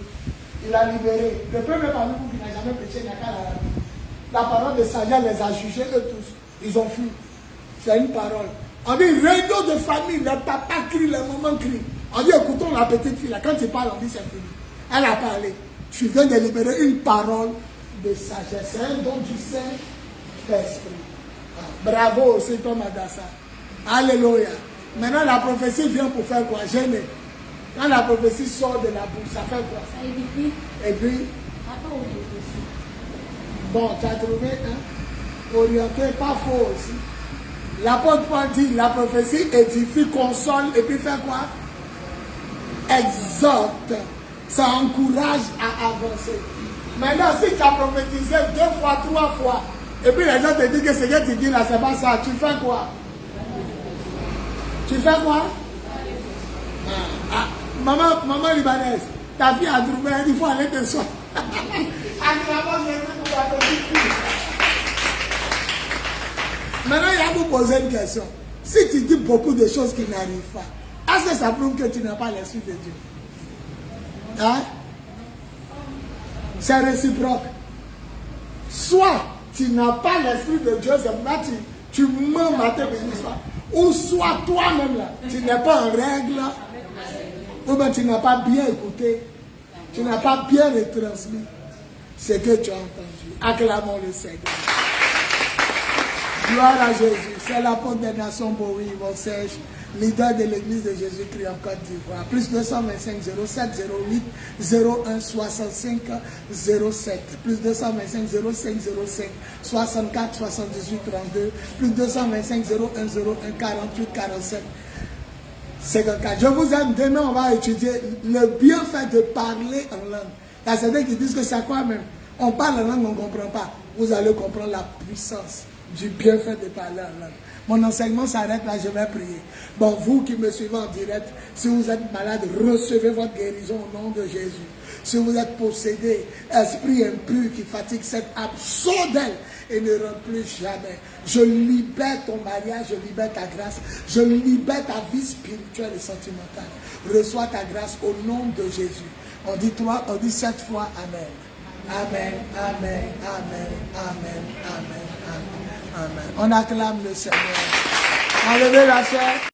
il a libéré. Le premier parmi vous qui n'a jamais péché n'a qu'à la parole de sagesse les a jugés, eux tous. Ils ont fui. C'est une parole. On dit réunion de famille, le papa crie, le maman crie. On dit écoutons la petite fille là, quand tu parles, on dit c'est fini. Elle a parlé. Tu viens de libérer une parole de sagesse. C'est un don du Saint-Esprit. Bravo aussi Thomas Dassa. Alléluia. Maintenant la prophétie vient pour faire quoi? Gêner. Quand la prophétie sort de la bouche, ça fait quoi? Ça édifie. Et puis Attends, on aussi. Bon, tu as trouvé, hein? Orienté, pas faux aussi. L'apôtre Paul dit, la prophétie édifie, console, et puis fait quoi? Exhorte. Ça encourage à avancer. Maintenant, si tu as prophétisé 2 fois, 3 fois, et puis les gens te disent que ce que tu dis là, c'est pas ça, tu fais quoi? Tu fais quoi? Maman libanaise, ta fille a trouvé, il faut aller te soigner. Maintenant, il y a vous poser une question. Si tu dis beaucoup de choses qui n'arrivent pas, est-ce que ça prouve que tu n'as pas l'esprit de Dieu? Hein? C'est réciproque. Soit tu n'as pas l'esprit de Dieu, c'est là tu mens matin et soir. Ou soit toi-même là, tu n'es pas en règle, ou bien tu n'as pas bien écouté, tu n'as pas bien retransmis ce que tu as entendu. Acclamons le Seigneur. Gloire à Jésus. C'est l'apôtre des nations Bowie, Yvon Serge, leader de l'église de Jésus-Christ en Côte d'Ivoire. Plus 225 07 08 01 65 07. Plus 225 05 05 64 78 32. Plus 225 01 01 48 47. 54. Je vous aime. Demain, on va étudier le bienfait de parler en langue. Il y a certains qui disent que c'est quoi même? On parle en langue, on ne comprend pas. Vous allez comprendre la puissance du bienfait de parler en langue. Mon enseignement s'arrête là, je vais prier. Bon, vous qui me suivez en direct, si vous êtes malade, recevez votre guérison au nom de Jésus. Si vous êtes possédé, esprit impur qui fatigue cette âme, saute d'elle et ne rentre plus jamais. Je libère ton mariage, je libère ta grâce, je libère ta vie spirituelle et sentimentale. Reçois ta grâce au nom de Jésus. On dit 7 fois Amen. Amen, amen, amen, amen, amen, amen, amen. On acclame le Seigneur. Enlevez la chair.